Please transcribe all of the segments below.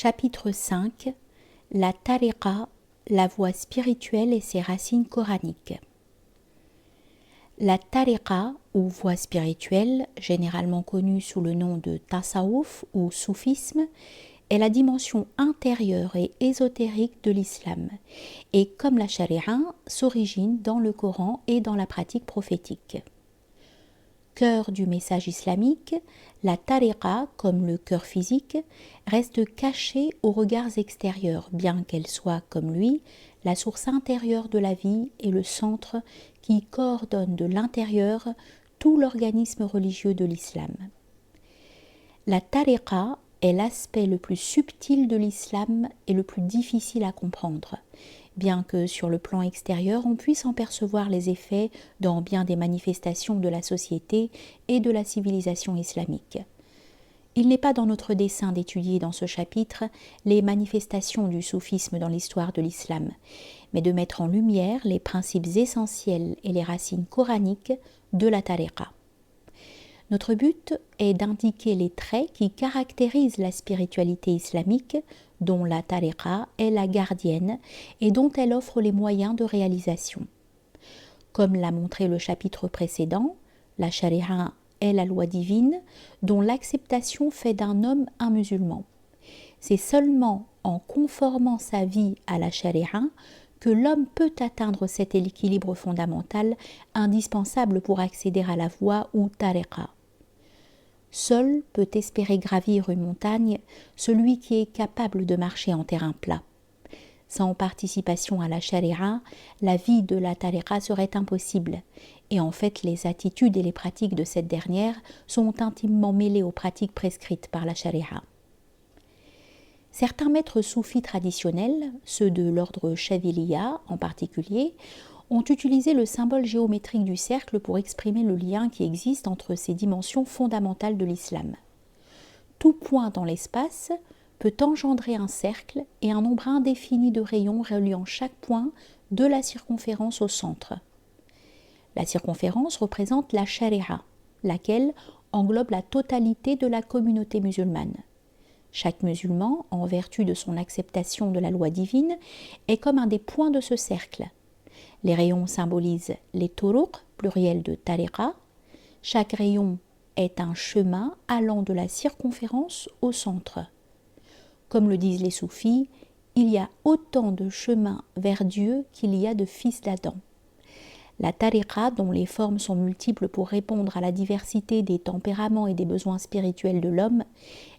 Chapitre 5. La tariqa, la voie spirituelle et ses racines coraniques. La tariqa, ou voie spirituelle, généralement connue sous le nom de tasawwuf ou soufisme, est la dimension intérieure et ésotérique de l'islam, et comme la charia, s'origine dans le Coran et dans la pratique prophétique. Cœur du message islamique, la tariqa, comme le cœur physique, reste cachée aux regards extérieurs, bien qu'elle soit, comme lui, la source intérieure de la vie et le centre qui coordonne de l'intérieur tout l'organisme religieux de l'islam. La tariqa est l'aspect le plus subtil de l'islam et le plus difficile à comprendre, bien que sur le plan extérieur on puisse en percevoir les effets dans bien des manifestations de la société et de la civilisation islamique. Il n'est pas dans notre dessein d'étudier dans ce chapitre les manifestations du soufisme dans l'histoire de l'islam, mais de mettre en lumière les principes essentiels et les racines coraniques de la tariqa. Notre but est d'indiquer les traits qui caractérisent la spiritualité islamique, dont la tariqa est la gardienne et dont elle offre les moyens de réalisation. Comme l'a montré le chapitre précédent, la charia est la loi divine dont l'acceptation fait d'un homme un musulman. C'est seulement en conformant sa vie à la charia que l'homme peut atteindre cet équilibre fondamental indispensable pour accéder à la voie ou tariqa. Seul peut espérer gravir une montagne celui qui est capable de marcher en terrain plat. Sans participation à la charia, la vie de la tariqa serait impossible, et en fait les attitudes et les pratiques de cette dernière sont intimement mêlées aux pratiques prescrites par la charia. Certains maîtres soufis traditionnels, ceux de l'ordre Chadhiliya en particulier, ont utilisé le symbole géométrique du cercle pour exprimer le lien qui existe entre ces dimensions fondamentales de l'islam. Tout point dans l'espace peut engendrer un cercle et un nombre indéfini de rayons reliant chaque point de la circonférence au centre. La circonférence représente la charia, laquelle englobe la totalité de la communauté musulmane. Chaque musulman, en vertu de son acceptation de la loi divine, est comme un des points de ce cercle. Les rayons symbolisent les turuq, pluriel de tariqa. Chaque rayon est un chemin allant de la circonférence au centre. Comme le disent les soufis, il y a autant de chemins vers Dieu qu'il y a de fils d'Adam. La tariqa, dont les formes sont multiples pour répondre à la diversité des tempéraments et des besoins spirituels de l'homme,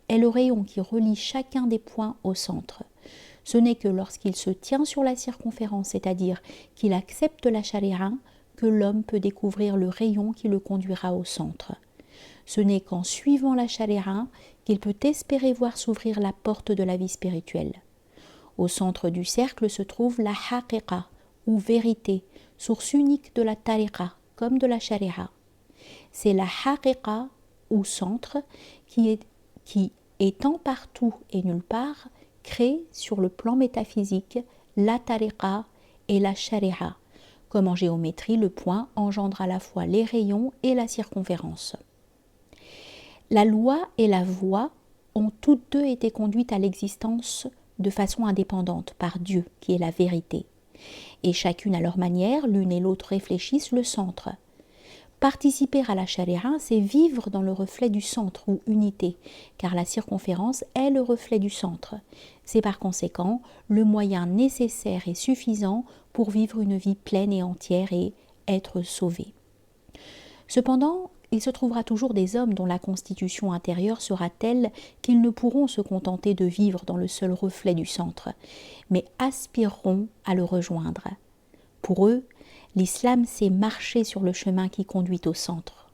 est le rayon qui relie chacun des points au centre. Ce n'est que lorsqu'il se tient sur la circonférence, c'est-à-dire qu'il accepte la charia, que l'homme peut découvrir le rayon qui le conduira au centre. Ce n'est qu'en suivant la charia qu'il peut espérer voir s'ouvrir la porte de la vie spirituelle. Au centre du cercle se trouve la haqiqa, ou vérité, source unique de la tariqa, comme de la charia. C'est la haqiqa, ou centre, qui étant partout et nulle part, crée sur le plan métaphysique la tariqa et la sharia. Comme en géométrie, le point engendre à la fois les rayons et la circonférence. La loi et la voie ont toutes deux été conduites à l'existence de façon indépendante par Dieu, qui est la vérité. Et chacune à leur manière, l'une et l'autre réfléchissent le centre. Participer à la charia, c'est vivre dans le reflet du centre ou unité, car la circonférence est le reflet du centre. C'est par conséquent le moyen nécessaire et suffisant pour vivre une vie pleine et entière et être sauvé. Cependant, il se trouvera toujours des hommes dont la constitution intérieure sera telle qu'ils ne pourront se contenter de vivre dans le seul reflet du centre, mais aspireront à le rejoindre. Pour eux, l'islam, c'est marcher sur le chemin qui conduit au centre.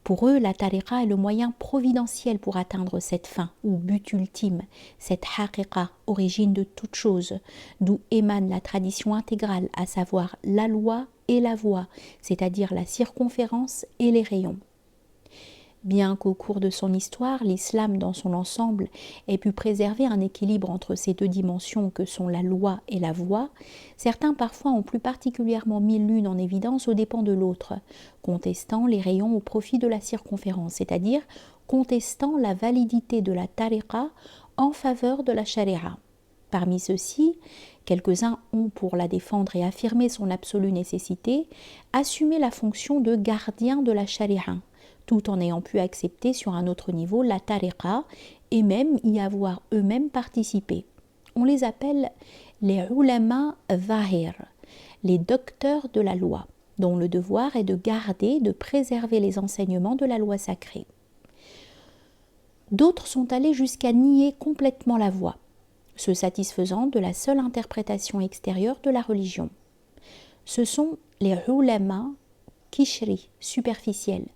Pour eux, la tariqa est le moyen providentiel pour atteindre cette fin, ou but ultime, cette haqiqa, origine de toute chose, d'où émane la tradition intégrale, à savoir la loi et la voie, c'est-à-dire la circonférence et les rayons. Bien qu'au cours de son histoire, l'islam dans son ensemble ait pu préserver un équilibre entre ces deux dimensions que sont la loi et la voie, certains parfois ont plus particulièrement mis l'une en évidence aux dépens de l'autre, contestant les rayons au profit de la circonférence, c'est-à-dire contestant la validité de la tariqa en faveur de la charia. Parmi ceux-ci, quelques-uns ont, pour la défendre et affirmer son absolue nécessité, assumé la fonction de gardien de la charia, tout en ayant pu accepter sur un autre niveau la tariqa et même y avoir eux-mêmes participé. On les appelle les ulama zahir, les docteurs de la loi, dont le devoir est de garder, de préserver les enseignements de la loi sacrée. D'autres sont allés jusqu'à nier complètement la voie, se satisfaisant de la seule interprétation extérieure de la religion. Ce sont les ulama kishri, superficiels,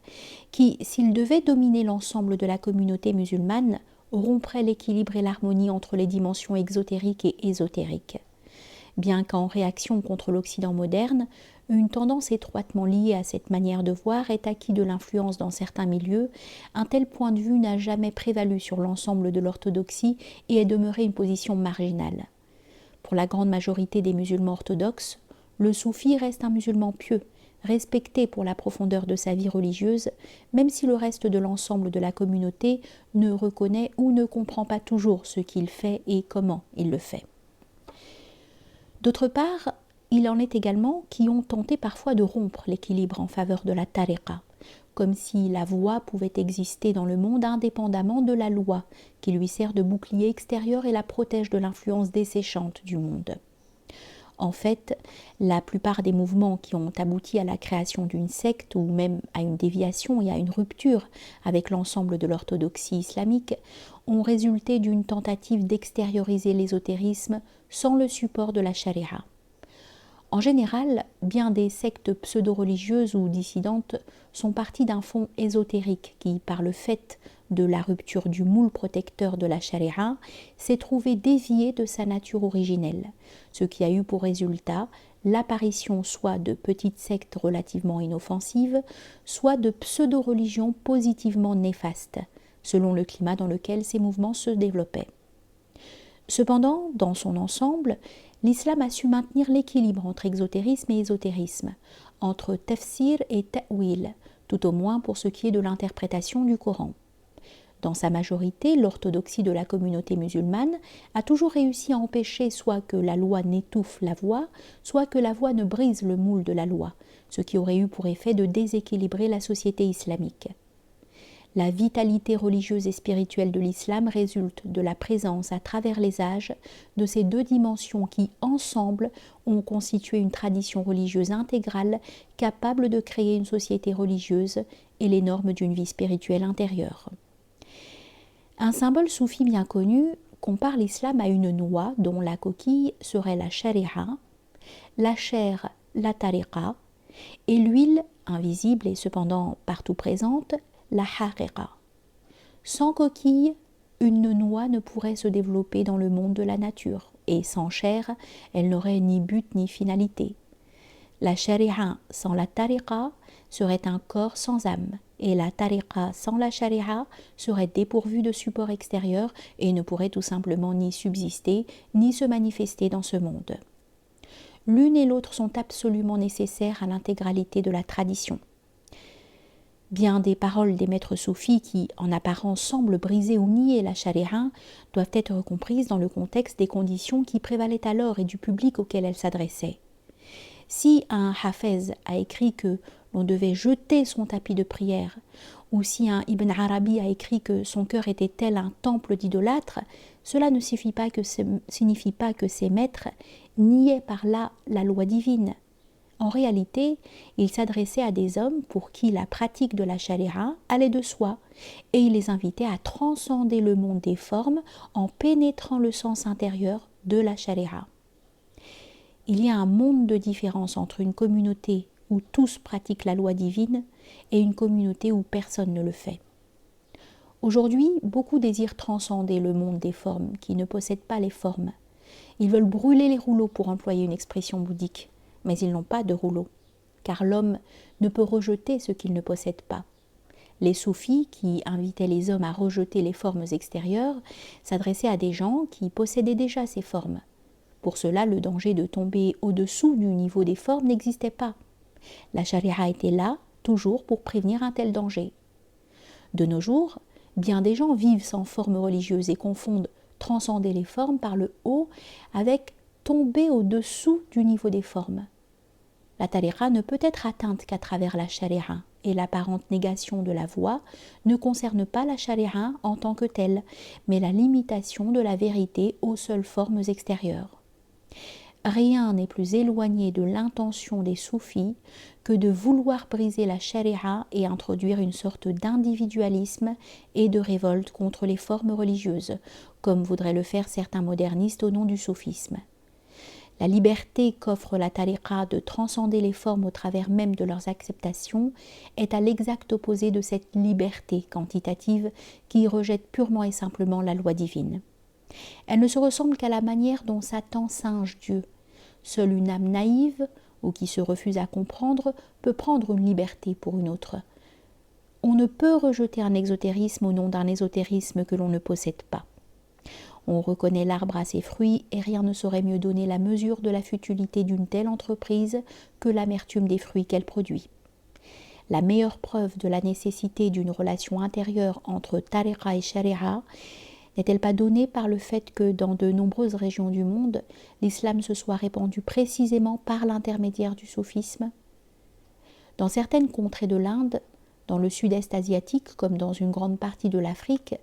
qui, s'ils devaient dominer l'ensemble de la communauté musulmane, rompraient l'équilibre et l'harmonie entre les dimensions exotériques et ésotériques. Bien qu'en réaction contre l'Occident moderne, une tendance étroitement liée à cette manière de voir est acquis de l'influence dans certains milieux, un tel point de vue n'a jamais prévalu sur l'ensemble de l'orthodoxie et est demeuré une position marginale. Pour la grande majorité des musulmans orthodoxes, le soufi reste un musulman pieux, respecté pour la profondeur de sa vie religieuse, même si le reste de l'ensemble de la communauté ne reconnaît ou ne comprend pas toujours ce qu'il fait et comment il le fait. D'autre part, il en est également qui ont tenté parfois de rompre l'équilibre en faveur de la tariqa, comme si la voie pouvait exister dans le monde indépendamment de la loi, qui lui sert de bouclier extérieur et la protège de l'influence desséchante du monde. En fait, la plupart des mouvements qui ont abouti à la création d'une secte ou même à une déviation et à une rupture avec l'ensemble de l'orthodoxie islamique ont résulté d'une tentative d'extérioriser l'ésotérisme sans le support de la charia. En général, bien des sectes pseudo-religieuses ou dissidentes sont parties d'un fond ésotérique qui, par le fait de la rupture du moule protecteur de la charia, s'est trouvé dévié de sa nature originelle, ce qui a eu pour résultat l'apparition soit de petites sectes relativement inoffensives, soit de pseudo-religions positivement néfastes, selon le climat dans lequel ces mouvements se développaient. Cependant, dans son ensemble, l'islam a su maintenir l'équilibre entre exotérisme et ésotérisme, entre tafsir et ta'wil, tout au moins pour ce qui est de l'interprétation du Coran. Dans sa majorité, l'orthodoxie de la communauté musulmane a toujours réussi à empêcher soit que la loi n'étouffe la voie, soit que la voie ne brise le moule de la loi, ce qui aurait eu pour effet de déséquilibrer la société islamique. La vitalité religieuse et spirituelle de l'islam résulte de la présence à travers les âges de ces deux dimensions qui, ensemble, ont constitué une tradition religieuse intégrale capable de créer une société religieuse et les normes d'une vie spirituelle intérieure. Un symbole soufi bien connu compare l'islam à une noix dont la coquille serait la sharia, la chair la tariqa et l'huile, invisible et cependant partout présente, la haqiqa. Sans coquille, une noix ne pourrait se développer dans le monde de la nature, et sans chair, elle n'aurait ni but ni finalité. La sharia sans la tariqa serait un corps sans âme, et la tariqa sans la sharia serait dépourvue de support extérieur et ne pourrait tout simplement ni subsister, ni se manifester dans ce monde. L'une et l'autre sont absolument nécessaires à l'intégralité de la tradition. Bien des paroles des maîtres soufis qui, en apparence, semblent briser ou nier la charia, doivent être comprises dans le contexte des conditions qui prévalaient alors et du public auquel elles s'adressaient. Si un hafez a écrit que l'on devait jeter son tapis de prière, ou si un Ibn Arabi a écrit que son cœur était tel un temple d'idolâtres, cela ne signifie pas que ces maîtres niaient par là la loi divine. En réalité, il s'adressait à des hommes pour qui la pratique de la charia allait de soi, et il les invitait à transcender le monde des formes en pénétrant le sens intérieur de la charia. Il y a un monde de différence entre une communauté où tous pratiquent la loi divine et une communauté où personne ne le fait. Aujourd'hui, beaucoup désirent transcender le monde des formes qui ne possèdent pas les formes. Ils veulent brûler les rouleaux pour employer une expression bouddhique. Mais ils n'ont pas de rouleau, car l'homme ne peut rejeter ce qu'il ne possède pas. Les soufis, qui invitaient les hommes à rejeter les formes extérieures, s'adressaient à des gens qui possédaient déjà ces formes. Pour cela, le danger de tomber au-dessous du niveau des formes n'existait pas. La charia était là, toujours pour prévenir un tel danger. De nos jours, bien des gens vivent sans forme religieuse et confondent transcender les formes par le haut avec tomber au-dessous du niveau des formes. La tariqa ne peut être atteinte qu'à travers la sharia, et l'apparente négation de la voie ne concerne pas la sharia en tant que telle, mais la limitation de la vérité aux seules formes extérieures. Rien n'est plus éloigné de l'intention des soufis que de vouloir briser la sharia et introduire une sorte d'individualisme et de révolte contre les formes religieuses, comme voudraient le faire certains modernistes au nom du soufisme. La liberté qu'offre la tariqa de transcender les formes au travers même de leurs acceptations est à l'exact opposé de cette liberté quantitative qui rejette purement et simplement la loi divine. Elle ne se ressemble qu'à la manière dont Satan singe Dieu. Seule une âme naïve, ou qui se refuse à comprendre, peut prendre une liberté pour une autre. On ne peut rejeter un exotérisme au nom d'un ésotérisme que l'on ne possède pas. On reconnaît l'arbre à ses fruits et rien ne saurait mieux donner la mesure de la futilité d'une telle entreprise que l'amertume des fruits qu'elle produit. La meilleure preuve de la nécessité d'une relation intérieure entre tariqa et sharia n'est-elle pas donnée par le fait que dans de nombreuses régions du monde, l'islam se soit répandu précisément par l'intermédiaire du soufisme ? Dans certaines contrées de l'Inde, dans le sud-est asiatique comme dans une grande partie de l'Afrique,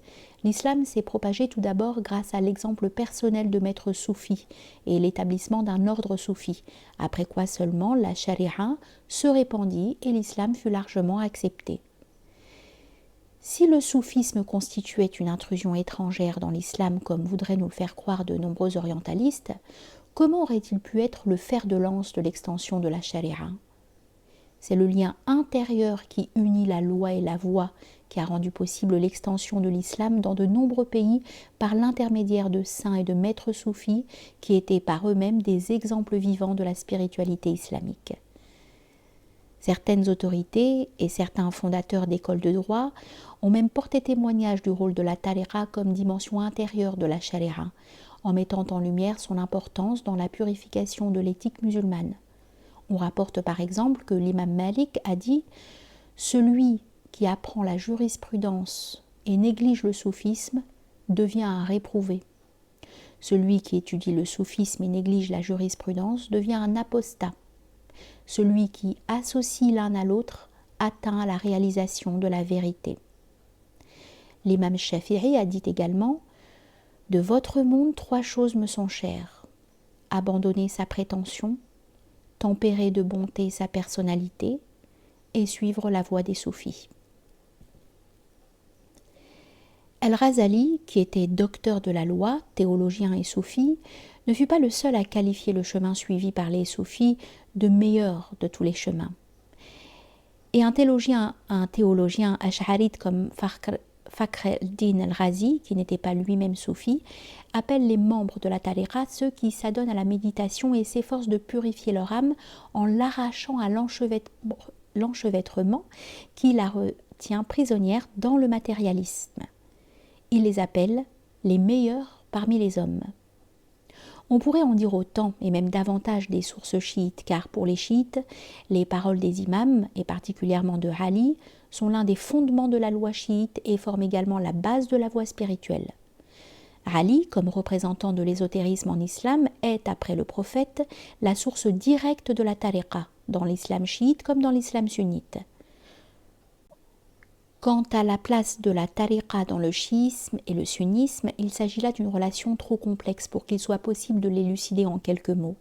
l'islam s'est propagé tout d'abord grâce à l'exemple personnel de maîtres soufis et l'établissement d'un ordre soufi, après quoi seulement la sharia se répandit et l'islam fut largement accepté. Si le soufisme constituait une intrusion étrangère dans l'islam comme voudraient nous le faire croire de nombreux orientalistes, comment aurait-il pu être le fer de lance de l'extension de la sharia ? C'est le lien intérieur qui unit la loi et la voie qui a rendu possible l'extension de l'islam dans de nombreux pays par l'intermédiaire de saints et de maîtres soufis qui étaient par eux-mêmes des exemples vivants de la spiritualité islamique. Certaines autorités et certains fondateurs d'écoles de droit ont même porté témoignage du rôle de la tariqa comme dimension intérieure de la sharia, en mettant en lumière son importance dans la purification de l'éthique musulmane. On rapporte par exemple que l'imam Malik a dit « Celui qui apprend la jurisprudence et néglige le soufisme devient un réprouvé. Celui qui étudie le soufisme et néglige la jurisprudence devient un apostat. Celui qui associe l'un à l'autre atteint la réalisation de la vérité. » L'imam Shafi'i a dit également « De votre monde, 3 choses me sont chères. Abandonner sa prétention, tempérer de bonté sa personnalité et suivre la voie des soufis. » Al-Razali, qui était docteur de la loi, théologien et soufi, ne fut pas le seul à qualifier le chemin suivi par les soufis de meilleur de tous les chemins. Et un théologien ash'arite comme Fakhr el-Din al-Razi, qui n'était pas lui-même soufi, appelle les membres de la tariqa ceux qui s'adonnent à la méditation et s'efforcent de purifier leur âme en l'arrachant à l'enchevêtrement qui la retient prisonnière dans le matérialisme. Il les appelle les meilleurs parmi les hommes. On pourrait en dire autant, et même davantage des sources chiites, car pour les chiites, les paroles des imams, et particulièrement de Ali, sont l'un des fondements de la loi chiite et forment également la base de la voie spirituelle. Ali, comme représentant de l'ésotérisme en islam, est, après le prophète, la source directe de la tariqa, dans l'islam chiite comme dans l'islam sunnite. Quant à la place de la tariqa dans le chiisme et le sunnisme, il s'agit là d'une relation trop complexe pour qu'il soit possible de l'élucider en quelques mots.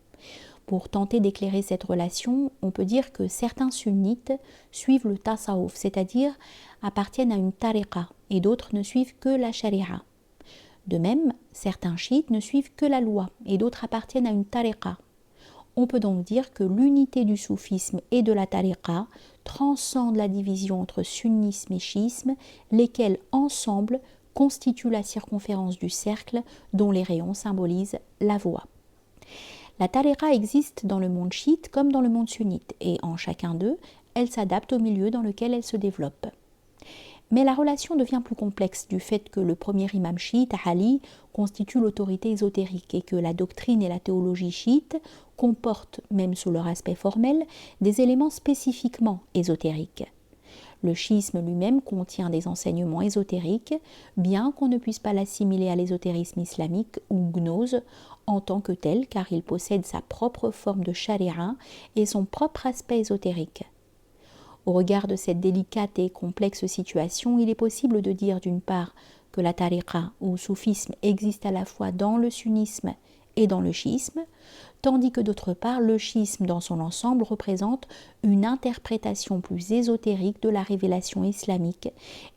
Pour tenter d'éclairer cette relation, on peut dire que certains sunnites suivent le tasawwuf, c'est-à-dire appartiennent à une tariqa, et d'autres ne suivent que la sharia. De même, certains chiites ne suivent que la loi, et d'autres appartiennent à une tariqa. On peut donc dire que l'unité du soufisme et de la tariqa transcende la division entre sunnisme et chiisme, lesquels ensemble constituent la circonférence du cercle dont les rayons symbolisent la voie. La tariqa existe dans le monde chiite comme dans le monde sunnite, et en chacun d'eux, elle s'adapte au milieu dans lequel elle se développe. Mais la relation devient plus complexe du fait que le premier imam chiite, Ali, constitue l'autorité ésotérique et que la doctrine et la théologie chiite comportent, même sous leur aspect formel, des éléments spécifiquement ésotériques. Le chiisme lui-même contient des enseignements ésotériques, bien qu'on ne puisse pas l'assimiler à l'ésotérisme islamique ou gnose en tant que tel, car il possède sa propre forme de charia et son propre aspect ésotérique. Au regard de cette délicate et complexe situation, il est possible de dire d'une part que la tariqa ou soufisme existe à la fois dans le sunnisme et dans le chiisme, tandis que d'autre part, le chiisme dans son ensemble représente une interprétation plus ésotérique de la révélation islamique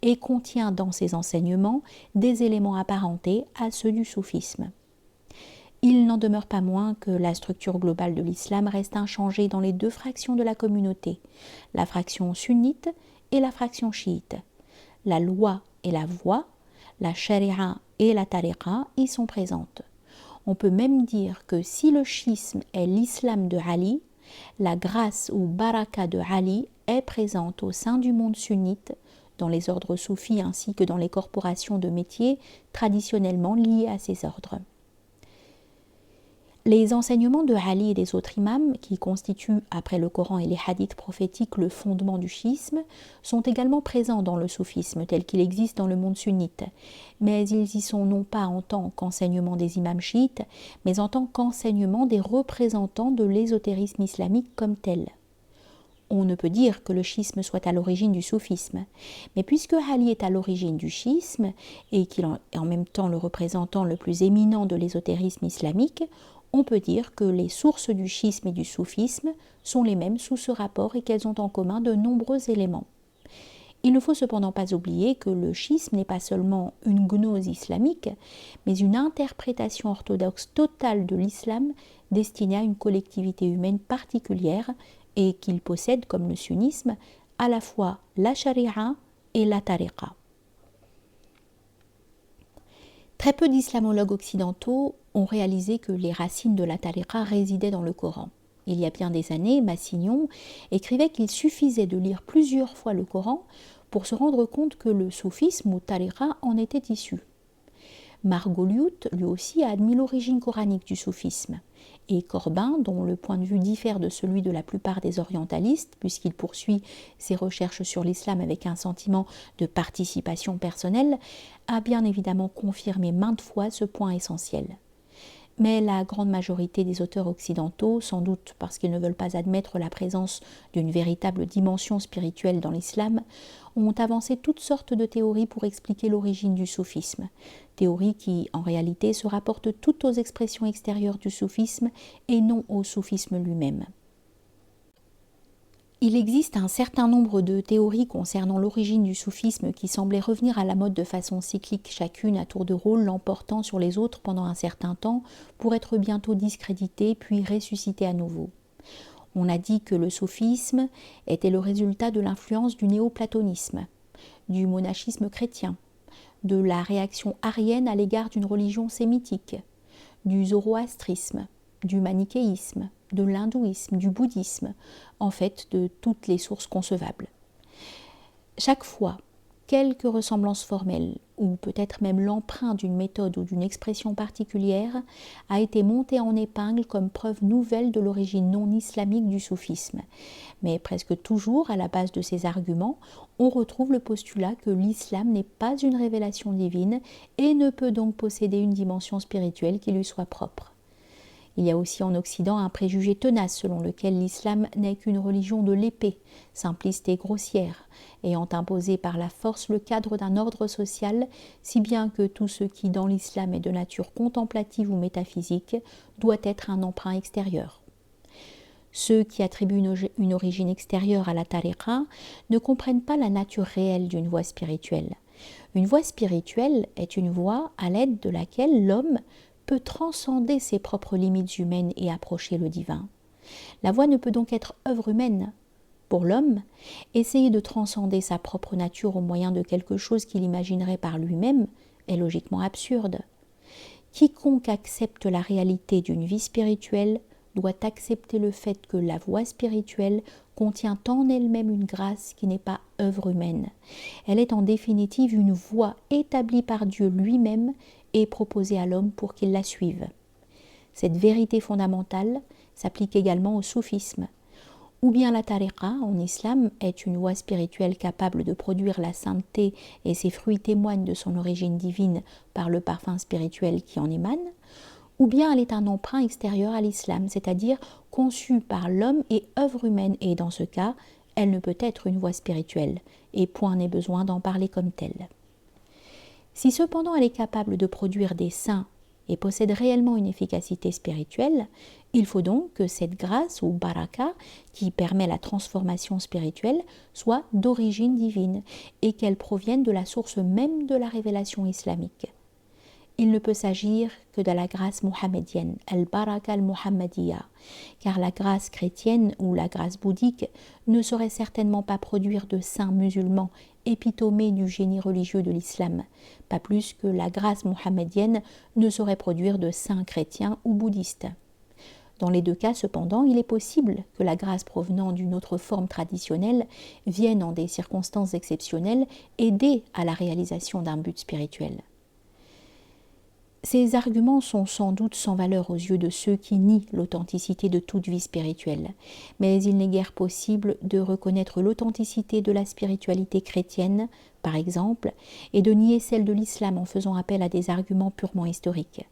et contient dans ses enseignements des éléments apparentés à ceux du soufisme. Il n'en demeure pas moins que la structure globale de l'islam reste inchangée dans les deux fractions de la communauté, la fraction sunnite et la fraction chiite. La loi et la voie, la sharia et la tariqa y sont présentes. On peut même dire que si le chiisme est l'islam de Ali, la grâce ou baraka de Ali est présente au sein du monde sunnite, dans les ordres soufis ainsi que dans les corporations de métiers traditionnellement liées à ces ordres. Les enseignements de Ali et des autres imams, qui constituent, après le Coran et les hadiths prophétiques, le fondement du chiisme, sont également présents dans le soufisme tel qu'il existe dans le monde sunnite, mais ils y sont non pas en tant qu'enseignement des imams chiites, mais en tant qu'enseignement des représentants de l'ésotérisme islamique comme tel. On ne peut dire que le chiisme soit à l'origine du soufisme, mais puisque Ali est à l'origine du chiisme et qu'il est en même temps le représentant le plus éminent de l'ésotérisme islamique, on peut dire que les sources du schisme et du soufisme sont les mêmes sous ce rapport et qu'elles ont en commun de nombreux éléments. Il ne faut cependant pas oublier que le schisme n'est pas seulement une gnose islamique, mais une interprétation orthodoxe totale de l'islam destinée à une collectivité humaine particulière et qu'il possède, comme le sunnisme, à la fois la sharia et la tariqa. Très peu d'islamologues occidentaux ont réalisé que les racines de la tariqa résidaient dans le Coran. Il y a bien des années, Massignon écrivait qu'il suffisait de lire plusieurs fois le Coran pour se rendre compte que le soufisme ou tariqa en était issu. Margoliouth, lui aussi, a admis l'origine coranique du soufisme. Et Corbin, dont le point de vue diffère de celui de la plupart des orientalistes, puisqu'il poursuit ses recherches sur l'islam avec un sentiment de participation personnelle, a bien évidemment confirmé maintes fois ce point essentiel. Mais la grande majorité des auteurs occidentaux, sans doute parce qu'ils ne veulent pas admettre la présence d'une véritable dimension spirituelle dans l'islam, ont avancé toutes sortes de théories pour expliquer l'origine du soufisme, théories qui, en réalité, se rapportent toutes aux expressions extérieures du soufisme et non au soufisme lui-même. Il existe un certain nombre de théories concernant l'origine du soufisme qui semblaient revenir à la mode de façon cyclique, chacune à tour de rôle l'emportant sur les autres pendant un certain temps pour être bientôt discréditées puis ressuscitées à nouveau. On a dit que le soufisme était le résultat de l'influence du néoplatonisme, du monachisme chrétien, de la réaction arienne à l'égard d'une religion sémitique, du zoroastrisme, du manichéisme, de l'hindouisme, du bouddhisme, en fait de toutes les sources concevables. Chaque fois, quelque ressemblance formelle, ou peut-être même l'emprunt d'une méthode ou d'une expression particulière, a été montée en épingle comme preuve nouvelle de l'origine non islamique du soufisme. Mais presque toujours, à la base de ces arguments, on retrouve le postulat que l'islam n'est pas une révélation divine et ne peut donc posséder une dimension spirituelle qui lui soit propre. Il y a aussi en Occident un préjugé tenace selon lequel l'islam n'est qu'une religion de l'épée, simpliste et grossière, ayant imposé par la force le cadre d'un ordre social, si bien que tout ce qui dans l'islam est de nature contemplative ou métaphysique doit être un emprunt extérieur. Ceux qui attribuent une origine extérieure à la tariqa ne comprennent pas la nature réelle d'une voie spirituelle. Une voie spirituelle est une voie à l'aide de laquelle l'homme peut transcender ses propres limites humaines et approcher le divin. La voie ne peut donc être œuvre humaine. Pour l'homme, essayer de transcender sa propre nature au moyen de quelque chose qu'il imaginerait par lui-même est logiquement absurde. Quiconque accepte la réalité d'une vie spirituelle doit accepter le fait que la voie spirituelle contient en elle-même une grâce qui n'est pas œuvre humaine. Elle est en définitive une voie établie par Dieu lui-même et proposée à l'homme pour qu'il la suive. Cette vérité fondamentale s'applique également au soufisme. ou bien la tariqa en islam est une voie spirituelle capable de produire la sainteté et ses fruits témoignent de son origine divine par le parfum spirituel qui en émane, ou bien elle est un emprunt extérieur à l'islam, c'est-à-dire conçu par l'homme et œuvre humaine, et dans ce cas, elle ne peut être une voie spirituelle, et point n'est besoin d'en parler comme telle. Si cependant elle est capable de produire des saints et possède réellement une efficacité spirituelle, il faut donc que cette grâce ou baraka qui permet la transformation spirituelle soit d'origine divine et qu'elle provienne de la source même de la révélation islamique. Il ne peut s'agir que de la grâce mohammedienne, al-baraka al-muhammadiyya, car la grâce chrétienne ou la grâce bouddhique ne saurait certainement pas produire de saints musulmans épitomés du génie religieux de l'islam, pas plus que la grâce mohammedienne ne saurait produire de saints chrétiens ou bouddhistes. Dans les deux cas, cependant, il est possible que la grâce provenant d'une autre forme traditionnelle vienne en des circonstances exceptionnelles aider à la réalisation d'un but spirituel. Ces arguments sont sans doute sans valeur aux yeux de ceux qui nient l'authenticité de toute vie spirituelle, mais il n'est guère possible de reconnaître l'authenticité de la spiritualité chrétienne, par exemple, et de nier celle de l'islam en faisant appel à des arguments purement historiques.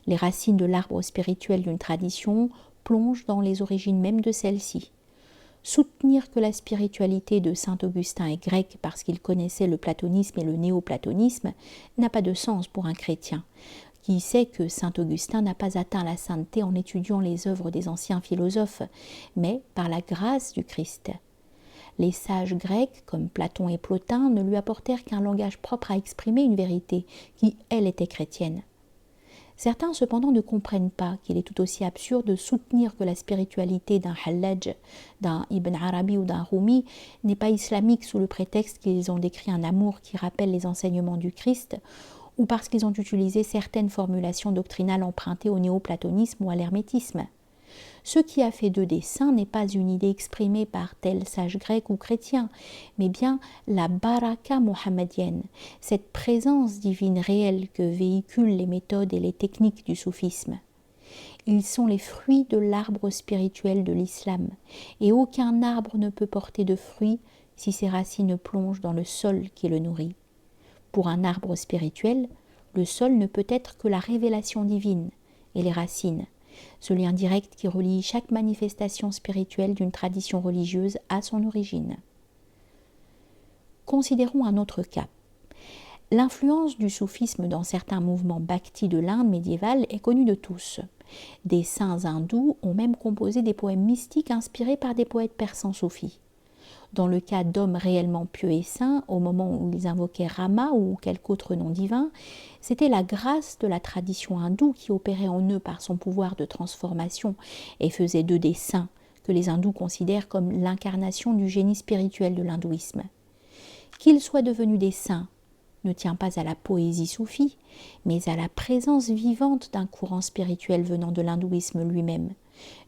Les racines de l'arbre spirituel d'une tradition plongent dans les origines mêmes de celle-ci. Soutenir que la spiritualité de saint Augustin est grecque parce qu'il connaissait le platonisme et le néoplatonisme n'a pas de sens pour un chrétien, qui sait que saint Augustin n'a pas atteint la sainteté en étudiant les œuvres des anciens philosophes, mais par la grâce du Christ. Les sages grecs, comme Platon et Plotin, ne lui apportèrent qu'un langage propre à exprimer une vérité qui, elle, était chrétienne. Certains cependant ne comprennent pas qu'il est tout aussi absurde de soutenir que la spiritualité d'un Hallaj, d'un Ibn Arabi ou d'un Rumi n'est pas islamique sous le prétexte qu'ils ont décrit un amour qui rappelle les enseignements du Christ, ou parce qu'ils ont utilisé certaines formulations doctrinales empruntées au néoplatonisme ou à l'hermétisme. Ce qui a fait d'eux des saints n'est pas une idée exprimée par tel sage grec ou chrétien, mais bien la baraka mohammedienne, cette présence divine réelle que véhiculent les méthodes et les techniques du soufisme. Ils sont les fruits de l'arbre spirituel de l'islam, et aucun arbre ne peut porter de fruits si ses racines plongent dans le sol qui le nourrit. Pour un arbre spirituel, le sol ne peut être que la révélation divine, et les racines, ce lien direct qui relie chaque manifestation spirituelle d'une tradition religieuse à son origine. Considérons un autre cas. L'influence du soufisme dans certains mouvements bhakti de l'Inde médiévale est connue de tous. Des saints hindous ont même composé des poèmes mystiques inspirés par des poètes persans soufis. Dans le cas d'hommes réellement pieux et saints, au moment où ils invoquaient Rama ou quelque autre nom divin, c'était la grâce de la tradition hindoue qui opérait en eux par son pouvoir de transformation et faisait d'eux des saints, que les hindous considèrent comme l'incarnation du génie spirituel de l'hindouisme. Qu'ils soient devenus des saints ne tient pas à la poésie soufie, mais à la présence vivante d'un courant spirituel venant de l'hindouisme lui-même,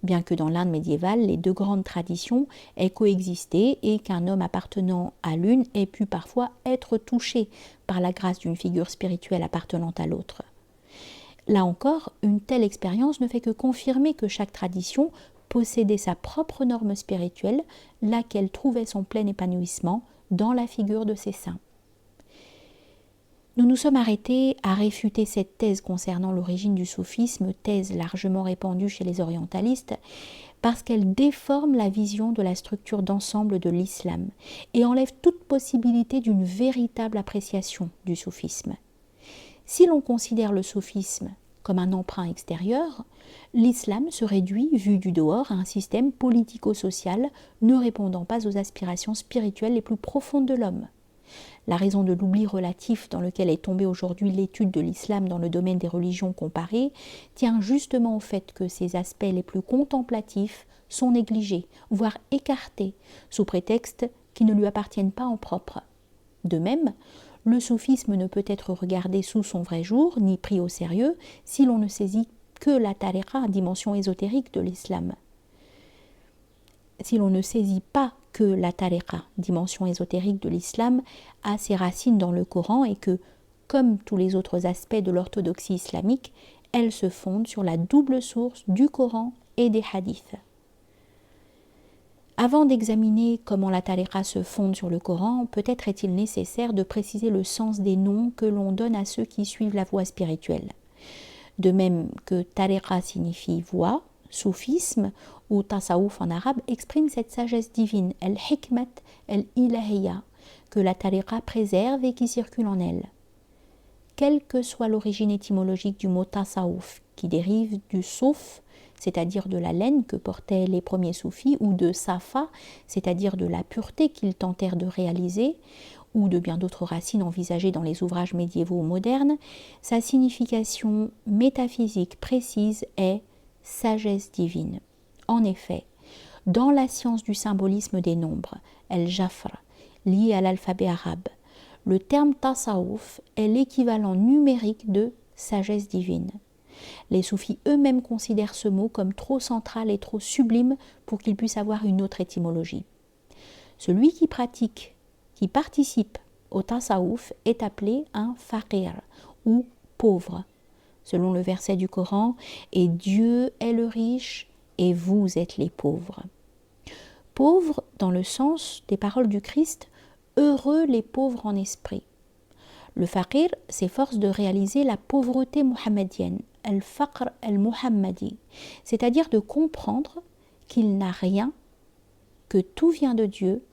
bien que dans l'Inde médiévale, les deux grandes traditions aient coexisté et qu'un homme appartenant à l'une ait pu parfois être touché par la grâce d'une figure spirituelle appartenant à l'autre. Là encore, une telle expérience ne fait que confirmer que chaque tradition possédait sa propre norme spirituelle, laquelle trouvait son plein épanouissement dans la figure de ses saints. Nous nous sommes arrêtés à réfuter cette thèse concernant l'origine du soufisme, thèse largement répandue chez les orientalistes, parce qu'elle déforme la vision de la structure d'ensemble de l'islam et enlève toute possibilité d'une véritable appréciation du soufisme. Si l'on considère le soufisme comme un emprunt extérieur, l'islam se réduit, vu du dehors, à un système politico-social ne répondant pas aux aspirations spirituelles les plus profondes de l'homme. La raison de l'oubli relatif dans lequel est tombée aujourd'hui l'étude de l'islam dans le domaine des religions comparées tient justement au fait que ces aspects les plus contemplatifs sont négligés, voire écartés, sous prétexte qu'ils ne lui appartiennent pas en propre. De même, le soufisme ne peut être regardé sous son vrai jour, ni pris au sérieux, si l'on ne saisit que la tariqa, dimension ésotérique de l'islam. Si l'on ne saisit pas que la tariqa, dimension ésotérique de l'islam, a ses racines dans le Coran et que, comme tous les autres aspects de l'orthodoxie islamique, elle se fonde sur la double source du Coran et des hadiths. Avant d'examiner comment la tariqa se fonde sur le Coran, peut-être est-il nécessaire de préciser le sens des noms que l'on donne à ceux qui suivent la voie spirituelle. De même que tariqa signifie voie, soufisme ou tasawuf en arabe exprime cette sagesse divine, al-hikmat al-ilahiyya, que la tariqa préserve et qui circule en elle. Quelle que soit l'origine étymologique du mot tasawuf, qui dérive du souf, c'est-à-dire de la laine que portaient les premiers soufis, ou de safa, c'est-à-dire de la pureté qu'ils tentèrent de réaliser, ou de bien d'autres racines envisagées dans les ouvrages médiévaux ou modernes, sa signification métaphysique précise est sagesse divine. En effet, dans la science du symbolisme des nombres, el-jafr, lié à l'alphabet arabe, le terme tasawuf est l'équivalent numérique de sagesse divine. Les soufis eux-mêmes considèrent ce mot comme trop central et trop sublime pour qu'il puisse avoir une autre étymologie. Celui qui pratique, qui participe au tasawuf est appelé un faqir ou pauvre, selon le verset du Coran, et Dieu est le riche et vous êtes les pauvres. Pauvres dans le sens des paroles du Christ, heureux les pauvres en esprit. Le faqir s'efforce de réaliser la pauvreté muhammadienne, al-faqr al-muhammadi, c'est-à-dire de comprendre qu'il n'a rien, que tout vient de Dieu,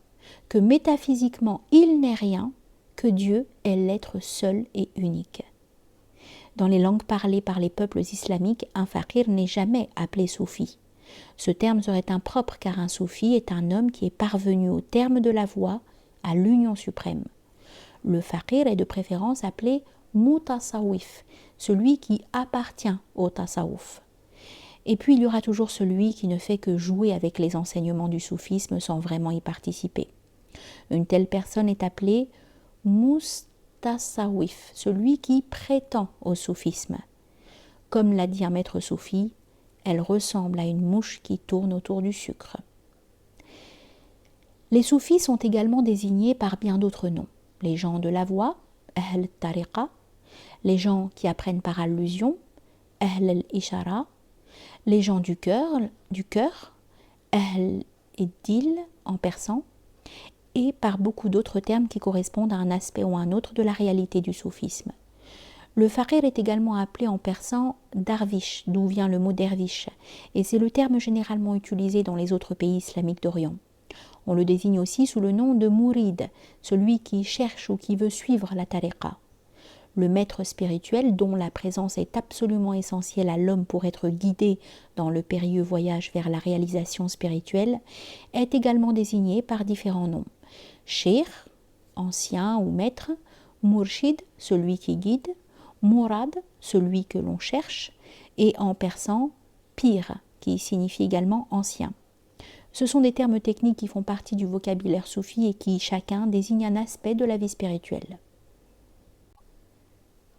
que métaphysiquement il n'est rien, que Dieu est l'être seul et unique. Dans les langues parlées par les peuples islamiques, un faqir n'est jamais appelé soufi. Ce terme serait impropre car un soufi est un homme qui est parvenu au terme de la voie à l'union suprême. Le faqir est de préférence appelé mutasawwif, celui qui appartient au tasawuf. Et puis il y aura toujours celui qui ne fait que jouer avec les enseignements du soufisme sans vraiment y participer. Une telle personne est appelée mustasawwif, celui qui prétend au soufisme. Comme l'a dit un maître soufi, elle ressemble à une mouche qui tourne autour du sucre. Les soufis sont également désignés par bien d'autres noms. Les gens de la voie, ahl tariqa, les gens qui apprennent par allusion, ahl al-ishara, les gens du cœur, ahl ad-dil en persan, et par beaucoup d'autres termes qui correspondent à un aspect ou à un autre de la réalité du soufisme. Le faqir est également appelé en persan darvish, d'où vient le mot derviche, et c'est le terme généralement utilisé dans les autres pays islamiques d'Orient. On le désigne aussi sous le nom de murid, celui qui cherche ou qui veut suivre la tariqa. Le maître spirituel, dont la présence est absolument essentielle à l'homme pour être guidé dans le périlleux voyage vers la réalisation spirituelle, est également désigné par différents noms. Cheikh, ancien ou maître, Murshid, celui qui guide, Murad, celui que l'on cherche, et en persan, Pir, qui signifie également ancien. Ce sont des termes techniques qui font partie du vocabulaire soufi et qui, chacun, désignent un aspect de la vie spirituelle.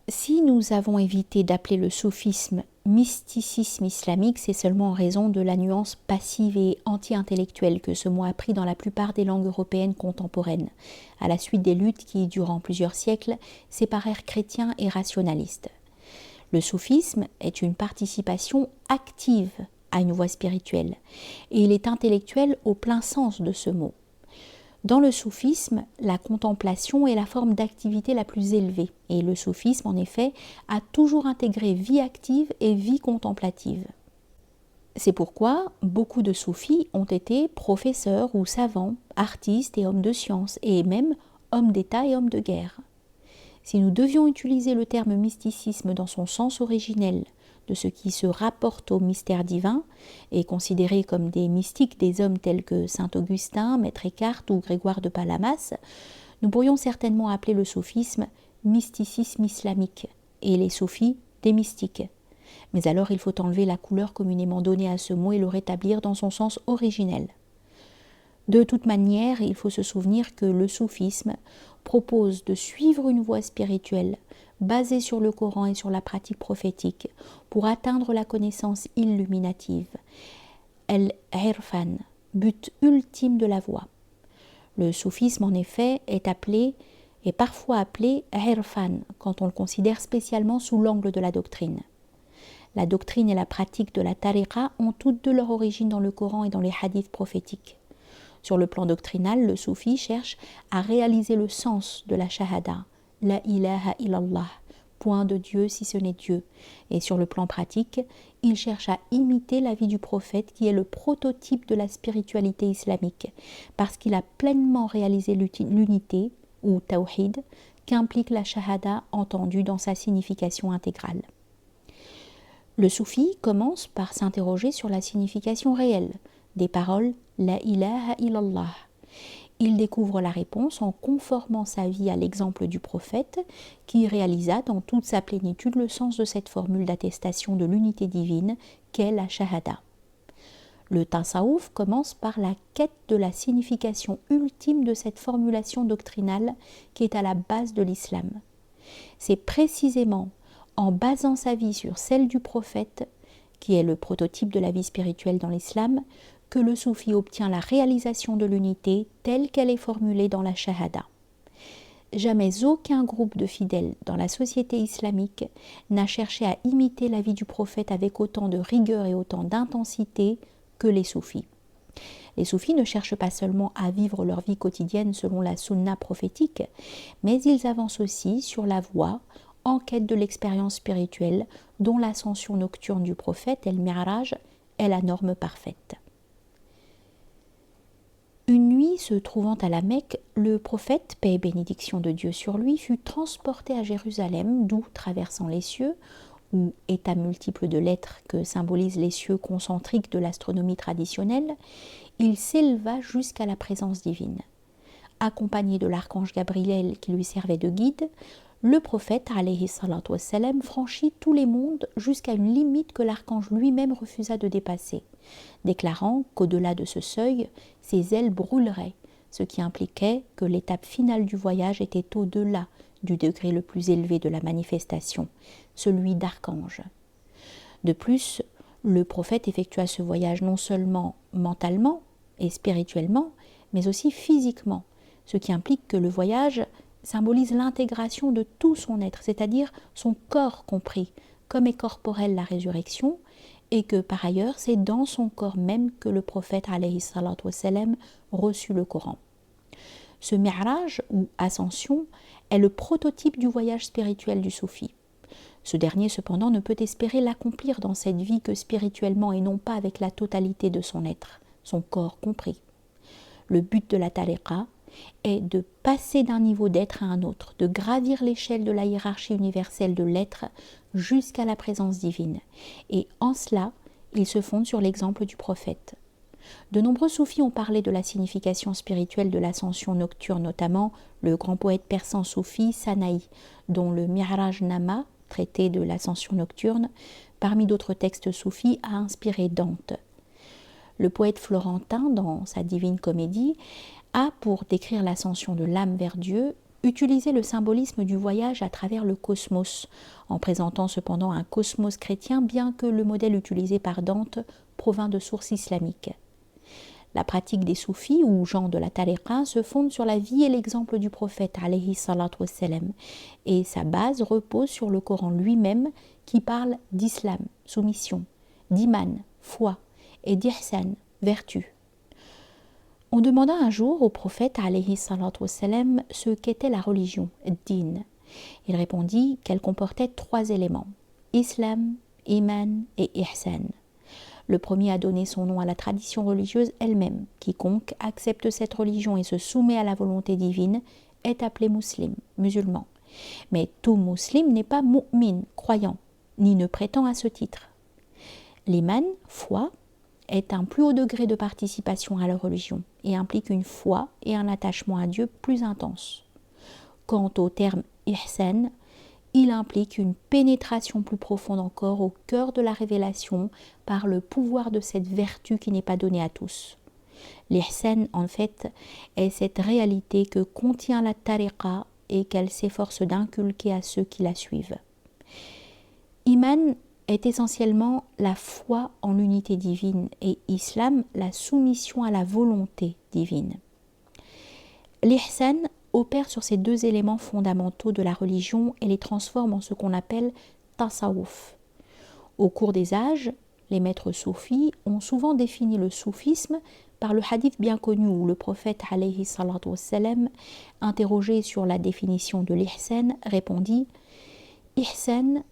Si nous avons évité d'appeler le soufisme mysticisme islamique, c'est seulement en raison de la nuance passive et anti-intellectuelle que ce mot a pris dans la plupart des langues européennes contemporaines, à la suite des luttes qui, durant plusieurs siècles, séparèrent chrétiens et rationalistes. Le soufisme est une participation active à une voie spirituelle, et il est intellectuel au plein sens de ce mot. Dans le soufisme, la contemplation est la forme d'activité la plus élevée, et le soufisme, en effet, a toujours intégré vie active et vie contemplative. C'est pourquoi beaucoup de soufis ont été professeurs ou savants, artistes et hommes de science, et même hommes d'État et hommes de guerre. Si nous devions utiliser le terme mysticisme dans son sens originel, de ce qui se rapporte au mystère divin, et considéré comme des mystiques des hommes tels que saint Augustin, Maître Eckhart ou Grégoire de Palamas, nous pourrions certainement appeler le soufisme mysticisme islamique, et les soufis des mystiques. Mais alors il faut enlever la couleur communément donnée à ce mot et le rétablir dans son sens originel. De toute manière, il faut se souvenir que le soufisme propose de suivre une voie spirituelle basée sur le Coran et sur la pratique prophétique pour atteindre la connaissance illuminative, el-irfan, but ultime de la voie. Le soufisme, en effet, est parfois appelé irfan quand on le considère spécialement sous l'angle de la doctrine. La doctrine et la pratique de la tariqa ont toutes deux leur origine dans le Coran et dans les hadiths prophétiques. Sur le plan doctrinal, le soufi cherche à réaliser le sens de la shahada, la ilaha illallah, point de Dieu si ce n'est Dieu. Et sur le plan pratique, il cherche à imiter la vie du prophète qui est le prototype de la spiritualité islamique, parce qu'il a pleinement réalisé l'unité, ou tawhid, qu'implique la shahada entendue dans sa signification intégrale. Le soufi commence par s'interroger sur la signification réelle des paroles la ilaha illallah. Il découvre la réponse en conformant sa vie à l'exemple du prophète qui réalisa dans toute sa plénitude le sens de cette formule d'attestation de l'unité divine qu'est la shahada. Le tasawwuf commence par la quête de la signification ultime de cette formulation doctrinale qui est à la base de l'islam. C'est précisément en basant sa vie sur celle du prophète, qui est le prototype de la vie spirituelle dans l'islam, que le soufi obtient la réalisation de l'unité telle qu'elle est formulée dans la shahada. Jamais aucun groupe de fidèles dans la société islamique n'a cherché à imiter la vie du prophète avec autant de rigueur et autant d'intensité que les soufis. Les soufis ne cherchent pas seulement à vivre leur vie quotidienne selon la sunna prophétique, mais ils avancent aussi sur la voie en quête de l'expérience spirituelle dont l'ascension nocturne du prophète, el-Mi'raj, est la norme parfaite. Une nuit se trouvant à la Mecque, le prophète, paix et bénédiction de Dieu sur lui, fut transporté à Jérusalem, d'où, traversant les cieux, ou état multiple de lettres que symbolisent les cieux concentriques de l'astronomie traditionnelle, il s'éleva jusqu'à la présence divine. Accompagné de l'archange Gabriel qui lui servait de guide, le prophète, alayhi salatu wassalam, franchit tous les mondes jusqu'à une limite que l'archange lui-même refusa de dépasser, déclarant qu'au-delà de ce seuil, ses ailes brûleraient, ce qui impliquait que l'étape finale du voyage était au-delà du degré le plus élevé de la manifestation, celui d'archange. De plus, le prophète effectua ce voyage non seulement mentalement et spirituellement, mais aussi physiquement, ce qui implique que le voyage symbolise l'intégration de tout son être, c'est-à-dire son corps compris, comme est corporelle la résurrection, et que par ailleurs c'est dans son corps même que le prophète alayhi salatu wassalam reçut le Coran. Ce mi'raj ou ascension est le prototype du voyage spirituel du soufi. Ce dernier cependant ne peut espérer l'accomplir dans cette vie que spirituellement et non pas avec la totalité de son être, son corps compris. Le but de la tariqa est de passer d'un niveau d'être à un autre, de gravir l'échelle de la hiérarchie universelle de l'être jusqu'à la présence divine. Et en cela, il se fonde sur l'exemple du prophète. De nombreux soufis ont parlé de la signification spirituelle de l'ascension nocturne, notamment le grand poète persan soufi Sanaï, dont le Mi'raj Nama, traité de l'ascension nocturne, parmi d'autres textes soufis, a inspiré Dante. Le poète florentin, dans sa Divine Comédie, a, pour décrire l'ascension de l'âme vers Dieu, utilisé le symbolisme du voyage à travers le cosmos, en présentant cependant un cosmos chrétien, bien que le modèle utilisé par Dante provint de sources islamiques. La pratique des soufis ou gens de la tariqa se fonde sur la vie et l'exemple du prophète alayhi salatu wassalam, et sa base repose sur le Coran lui-même qui parle d'islam, soumission, d'iman, foi, et d'ihsan, vertu. On demanda un jour au prophète alayhi salatu wassalam ce qu'était la religion, din. Il répondit qu'elle comportait 3 éléments, islam, iman et ihsan. Le premier a donné son nom à la tradition religieuse elle-même. Quiconque accepte cette religion et se soumet à la volonté divine est appelé musulman. Mais tout musulman n'est pas mu'min, croyant, ni ne prétend à ce titre. L'iman, foi, est un plus haut degré de participation à la religion et implique une foi et un attachement à Dieu plus intense. Quant au terme ihsan, il implique une pénétration plus profonde encore au cœur de la révélation par le pouvoir de cette vertu qui n'est pas donnée à tous. L'ihsan, en fait, est cette réalité que contient la tariqa et qu'elle s'efforce d'inculquer à ceux qui la suivent. Iman est essentiellement la foi en l'unité divine et islam, la soumission à la volonté divine. L'ihsan opère sur ces 2 éléments fondamentaux de la religion et les transforme en ce qu'on appelle tasawwuf. Au cours des âges, les maîtres soufis ont souvent défini le soufisme par le hadith bien connu où le prophète alayhi salatu wassalam, interrogé sur la définition de l'ihsan, répondit « Ihsan,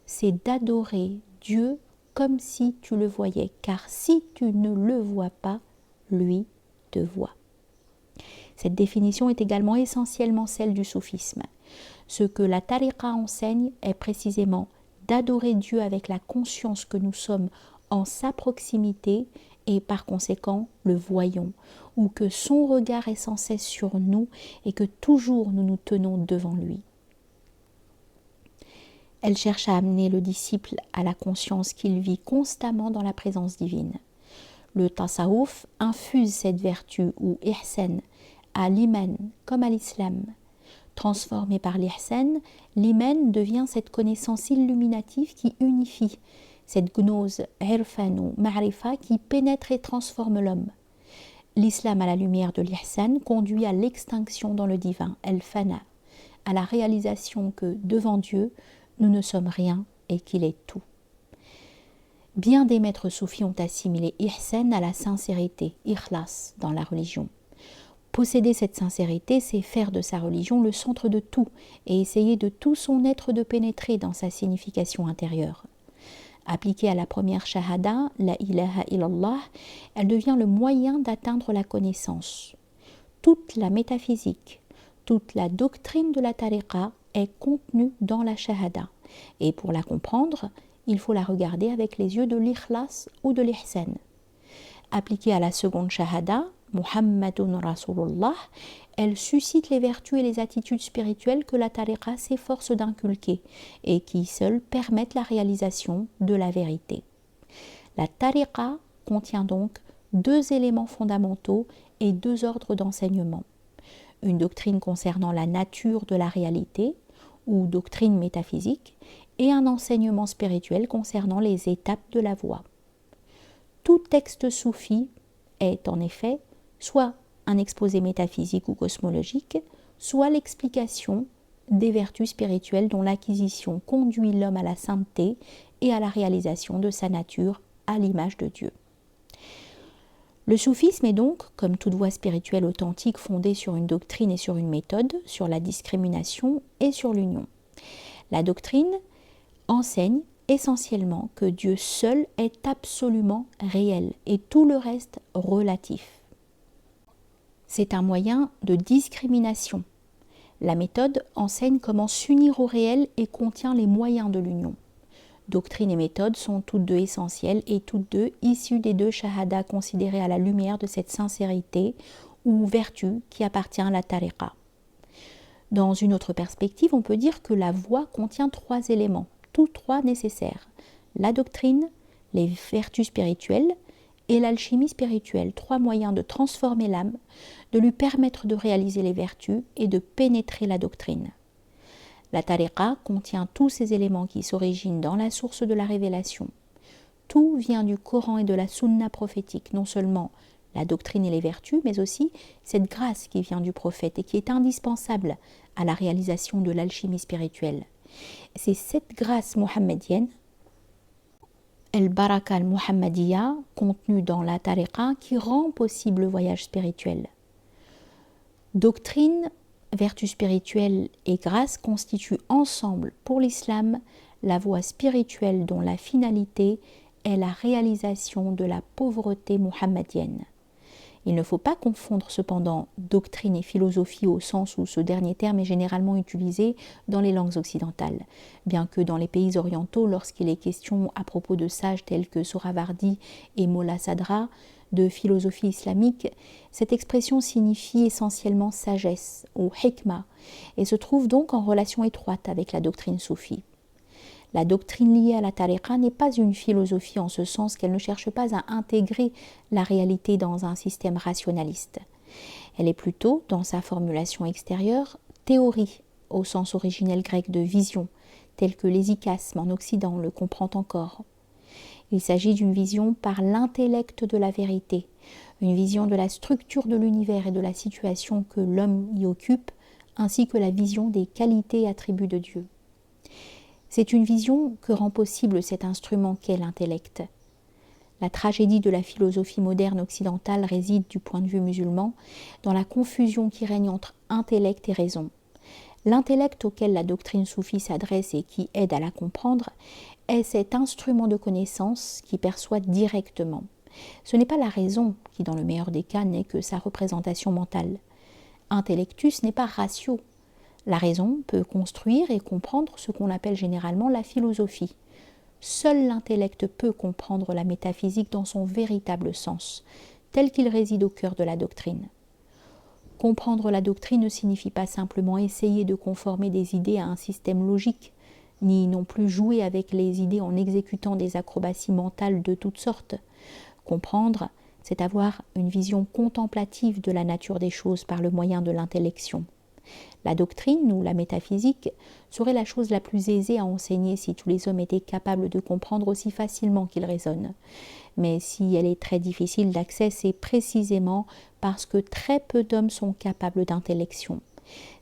c'est d'adorer Dieu comme si tu le voyais, car si tu ne le vois pas, lui te voit. » Cette définition est également essentiellement celle du soufisme. Ce que la tariqa enseigne est précisément d'adorer Dieu avec la conscience que nous sommes en sa proximité et par conséquent le voyons, ou que son regard est sans cesse sur nous et que toujours nous nous tenons devant lui. Elle cherche à amener le disciple à la conscience qu'il vit constamment dans la présence divine. Le tasawwuf infuse cette vertu ou ihsan à l'iman comme à l'islam. Transformé par l'ihsan, l'iman devient cette connaissance illuminative qui unifie, cette gnose, irfan ou ma'rifa qui pénètre et transforme l'homme. L'islam à la lumière de l'ihsan conduit à l'extinction dans le divin, el-fana, à la réalisation que, devant Dieu, nous ne sommes rien et qu'il est tout. Bien des maîtres soufis ont assimilé ihsan à la sincérité, ikhlas, dans la religion. Posséder cette sincérité, c'est faire de sa religion le centre de tout et essayer de tout son être de pénétrer dans sa signification intérieure. Appliquée à la première shahada, la ilaha illallah, elle devient le moyen d'atteindre la connaissance. Toute la métaphysique, toute la doctrine de la tariqa est contenue dans la shahada. Et pour la comprendre, il faut la regarder avec les yeux de l'ikhlas ou de l'ihsan. Appliquée à la seconde shahada, Muhammadun Rasulullah, elle suscite les vertus et les attitudes spirituelles que la tariqa s'efforce d'inculquer et qui seules permettent la réalisation de la vérité. La tariqa contient donc deux éléments fondamentaux et deux ordres d'enseignement. Une doctrine concernant la nature de la réalité, ou doctrine métaphysique, et un enseignement spirituel concernant les étapes de la voie. Tout texte soufi est en effet soit un exposé métaphysique ou cosmologique, soit l'explication des vertus spirituelles dont l'acquisition conduit l'homme à la sainteté et à la réalisation de sa nature à l'image de Dieu. Le soufisme est donc, comme toute voie spirituelle authentique fondée sur une doctrine et sur une méthode, sur la discrimination et sur l'union. La doctrine enseigne essentiellement que Dieu seul est absolument réel et tout le reste relatif. C'est un moyen de discrimination. La méthode enseigne comment s'unir au réel et contient les moyens de l'union. Doctrine et méthode sont toutes deux essentielles et toutes deux issues des deux shahadas considérées à la lumière de cette sincérité ou vertu qui appartient à la tariqa. Dans une autre perspective, on peut dire que la voie contient trois éléments, tous trois nécessaires. La doctrine, les vertus spirituelles et l'alchimie spirituelle, trois moyens de transformer l'âme, de lui permettre de réaliser les vertus et de pénétrer la doctrine. La tariqa contient tous ces éléments qui s'originent dans la source de la révélation. Tout vient du Coran et de la sunna prophétique, non seulement la doctrine et les vertus, mais aussi cette grâce qui vient du prophète et qui est indispensable à la réalisation de l'alchimie spirituelle. C'est cette grâce mohammedienne, el-baraka al-muhammadiya, contenue dans la tariqa, qui rend possible le voyage spirituel. Doctrine, vertu spirituelle et grâce constituent ensemble pour l'islam la voie spirituelle dont la finalité est la réalisation de la pauvreté muhammadienne. Il ne faut pas confondre cependant doctrine et philosophie au sens où ce dernier terme est généralement utilisé dans les langues occidentales, bien que dans les pays orientaux, lorsqu'il est question à propos de sages tels que Sohravardi et Molla Sadra, de philosophie islamique, cette expression signifie essentiellement sagesse ou hikma et se trouve donc en relation étroite avec la doctrine soufie. La doctrine liée à la tariqa n'est pas une philosophie en ce sens qu'elle ne cherche pas à intégrer la réalité dans un système rationaliste. Elle est plutôt, dans sa formulation extérieure, théorie, au sens originel grec de vision, tel que l'hésychasme en Occident le comprend encore. Il s'agit d'une vision par l'intellect de la vérité, une vision de la structure de l'univers et de la situation que l'homme y occupe, ainsi que la vision des qualités et attributs de Dieu. C'est une vision que rend possible cet instrument qu'est l'intellect. La tragédie de la philosophie moderne occidentale réside, du point de vue musulman, dans la confusion qui règne entre intellect et raison. L'intellect auquel la doctrine soufie s'adresse et qui aide à la comprendre est cet instrument de connaissance qui perçoit directement. Ce n'est pas la raison qui, dans le meilleur des cas, n'est que sa représentation mentale. Intellectus n'est pas ratio. La raison peut construire et comprendre ce qu'on appelle généralement la philosophie. Seul l'intellect peut comprendre la métaphysique dans son véritable sens, tel qu'il réside au cœur de la doctrine. Comprendre la doctrine ne signifie pas simplement essayer de conformer des idées à un système logique, ni non plus jouer avec les idées en exécutant des acrobaties mentales de toutes sortes. Comprendre, c'est avoir une vision contemplative de la nature des choses par le moyen de l'intellection. La doctrine ou la métaphysique serait la chose la plus aisée à enseigner si tous les hommes étaient capables de comprendre aussi facilement qu'ils raisonnent. Mais si elle est très difficile d'accès, c'est précisément parce que très peu d'hommes sont capables d'intellection.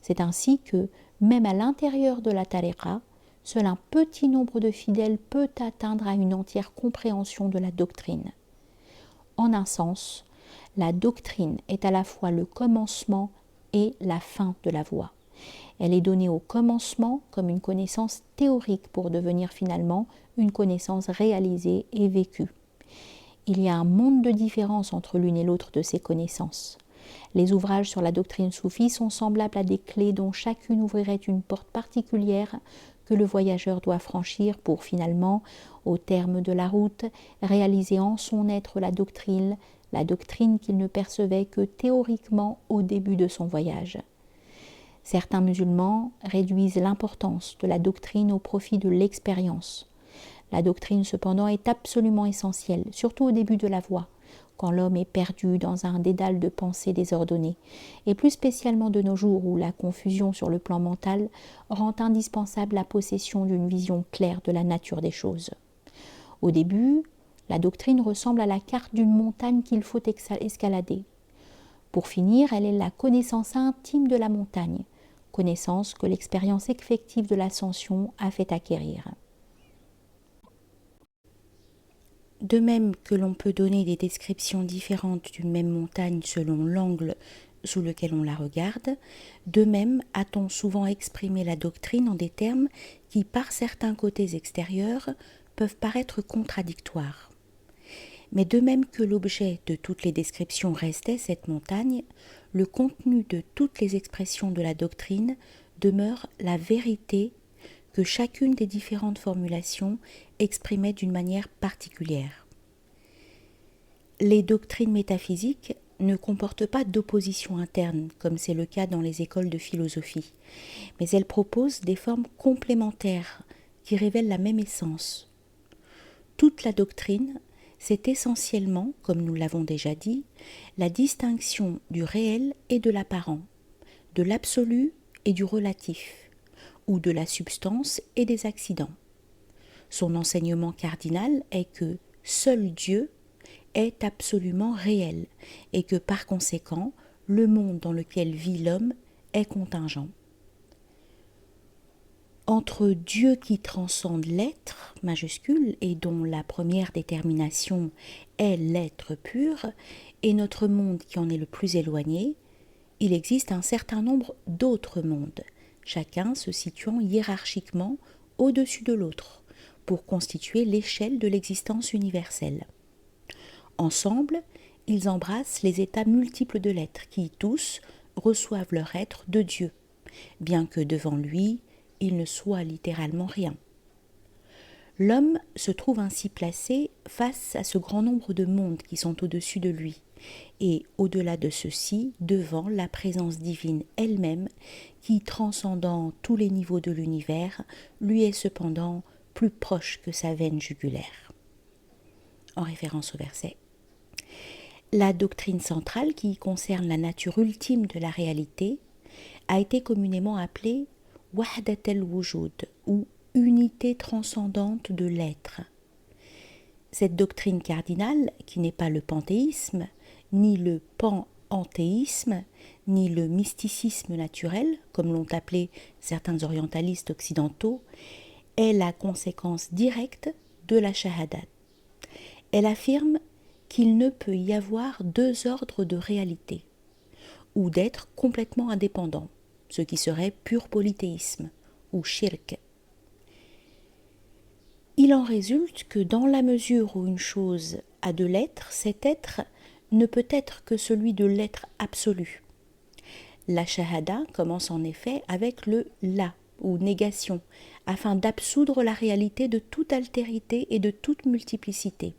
C'est ainsi que, même à l'intérieur de la tariqa, seul un petit nombre de fidèles peut atteindre à une entière compréhension de la doctrine. En un sens, la doctrine est à la fois le commencement et la fin de la voie. Elle est donnée au commencement comme une connaissance théorique pour devenir finalement une connaissance réalisée et vécue. Il y a un monde de différence entre l'une et l'autre de ces connaissances. Les ouvrages sur la doctrine soufie sont semblables à des clés dont chacune ouvrirait une porte particulière que le voyageur doit franchir pour finalement, au terme de la route, réaliser en son être la doctrine qu'il ne percevait que théoriquement au début de son voyage. Certains musulmans réduisent l'importance de la doctrine au profit de l'expérience. La doctrine, cependant, est absolument essentielle, surtout au début de la voie, quand l'homme est perdu dans un dédale de pensées désordonnées, et plus spécialement de nos jours où la confusion sur le plan mental rend indispensable la possession d'une vision claire de la nature des choses. Au début, la doctrine ressemble à la carte d'une montagne qu'il faut escalader. Pour finir, elle est la connaissance intime de la montagne, connaissance que l'expérience effective de l'ascension a fait acquérir. De même que l'on peut donner des descriptions différentes d'une même montagne selon l'angle sous lequel on la regarde, de même a-t-on souvent exprimé la doctrine en des termes qui, par certains côtés extérieurs, peuvent paraître contradictoires. Mais de même que l'objet de toutes les descriptions restait cette montagne, le contenu de toutes les expressions de la doctrine demeure la vérité que chacune des différentes formulations exprimait d'une manière particulière. Les doctrines métaphysiques ne comportent pas d'opposition interne, comme c'est le cas dans les écoles de philosophie, mais elles proposent des formes complémentaires qui révèlent la même essence. Toute la doctrine, c'est essentiellement, comme nous l'avons déjà dit, la distinction du réel et de l'apparent, de l'absolu et du relatif, ou de la substance et des accidents. Son enseignement cardinal est que seul Dieu est absolument réel et que par conséquent, le monde dans lequel vit l'homme est contingent. Entre Dieu qui transcende l'être, majuscule, et dont la première détermination est l'être pur, et notre monde qui en est le plus éloigné, il existe un certain nombre d'autres mondes, chacun se situant hiérarchiquement au-dessus de l'autre, pour constituer l'échelle de l'existence universelle. Ensemble, ils embrassent les états multiples de l'être qui, tous, reçoivent leur être de Dieu, bien que devant lui, il ne soit littéralement rien. L'homme se trouve ainsi placé face à ce grand nombre de mondes qui sont au-dessus de lui, et au-delà de ceux-ci, devant la présence divine elle-même, qui, transcendant tous les niveaux de l'univers, lui est cependant plus proche que sa veine jugulaire. En référence au verset. La doctrine centrale, qui concerne la nature ultime de la réalité, a été communément appelée Wahdat al-Wujud, ou unité transcendante de l'être. Cette doctrine cardinale, qui n'est pas le panthéisme, ni le pan-anthéisme, ni le mysticisme naturel, comme l'ont appelé certains orientalistes occidentaux, est la conséquence directe de la shahadat. Elle affirme qu'il ne peut y avoir deux ordres de réalité, ou d'être complètement indépendants, ce qui serait pur polythéisme, ou shirk. Il en résulte que dans la mesure où une chose a de l'être, cet être ne peut être que celui de l'être absolu. La shahada commence en effet avec le la ou négation, afin d'absoudre la réalité de toute altérité et de toute multiplicité.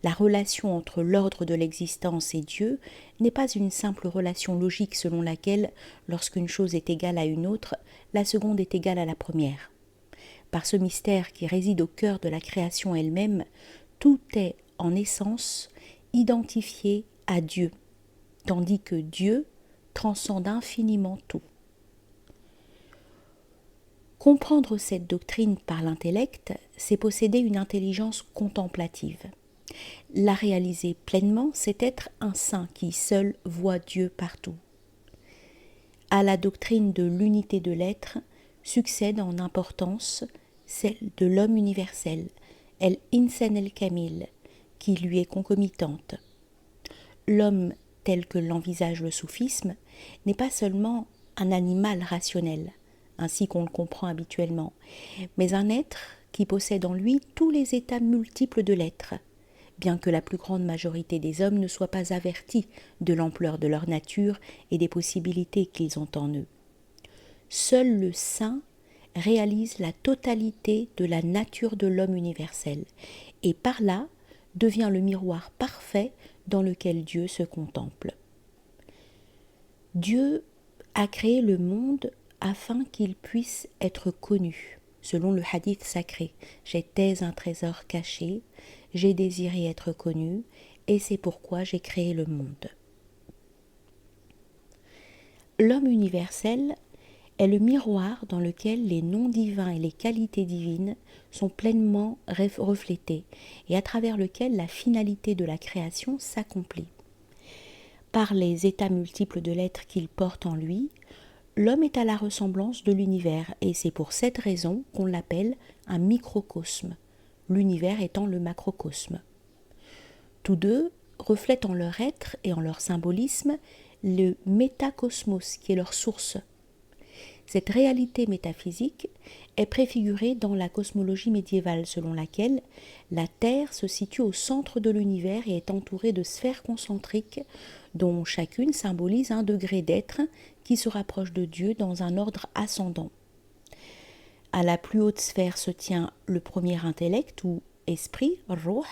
La relation entre l'ordre de l'existence et Dieu n'est pas une simple relation logique selon laquelle, lorsqu'une chose est égale à une autre, la seconde est égale à la première. Par ce mystère qui réside au cœur de la création elle-même, tout est, en essence, identifié à Dieu, tandis que Dieu transcende infiniment tout. Comprendre cette doctrine par l'intellect, c'est posséder une intelligence contemplative. La réaliser pleinement, c'est être un saint qui seul voit Dieu partout. À la doctrine de l'unité de l'être succède en importance celle de l'homme universel, el-Insan el-Kamil, qui lui est concomitante. L'homme, tel que l'envisage le soufisme, n'est pas seulement un animal rationnel, ainsi qu'on le comprend habituellement, mais un être qui possède en lui tous les états multiples de l'être, bien que la plus grande majorité des hommes ne soient pas avertis de l'ampleur de leur nature et des possibilités qu'ils ont en eux. Seul le saint réalise la totalité de la nature de l'homme universel, et par là devient le miroir parfait dans lequel Dieu se contemple. Dieu a créé le monde afin qu'il puisse être connu, selon le hadith sacré. J'étais un trésor caché, j'ai désiré être connu, et c'est pourquoi j'ai créé le monde. L'homme universel est le miroir dans lequel les noms divins et les qualités divines sont pleinement reflétés et à travers lequel la finalité de la création s'accomplit. Par les états multiples de l'être qu'il porte en lui, l'homme est à la ressemblance de l'univers et c'est pour cette raison qu'on l'appelle un microcosme, l'univers étant le macrocosme. Tous deux reflètent en leur être et en leur symbolisme le métacosmos qui est leur source. Cette réalité métaphysique est préfigurée dans la cosmologie médiévale selon laquelle la Terre se situe au centre de l'univers et est entourée de sphères concentriques dont chacune symbolise un degré d'être qui se rapproche de Dieu dans un ordre ascendant. À la plus haute sphère se tient le premier intellect ou esprit, ruh,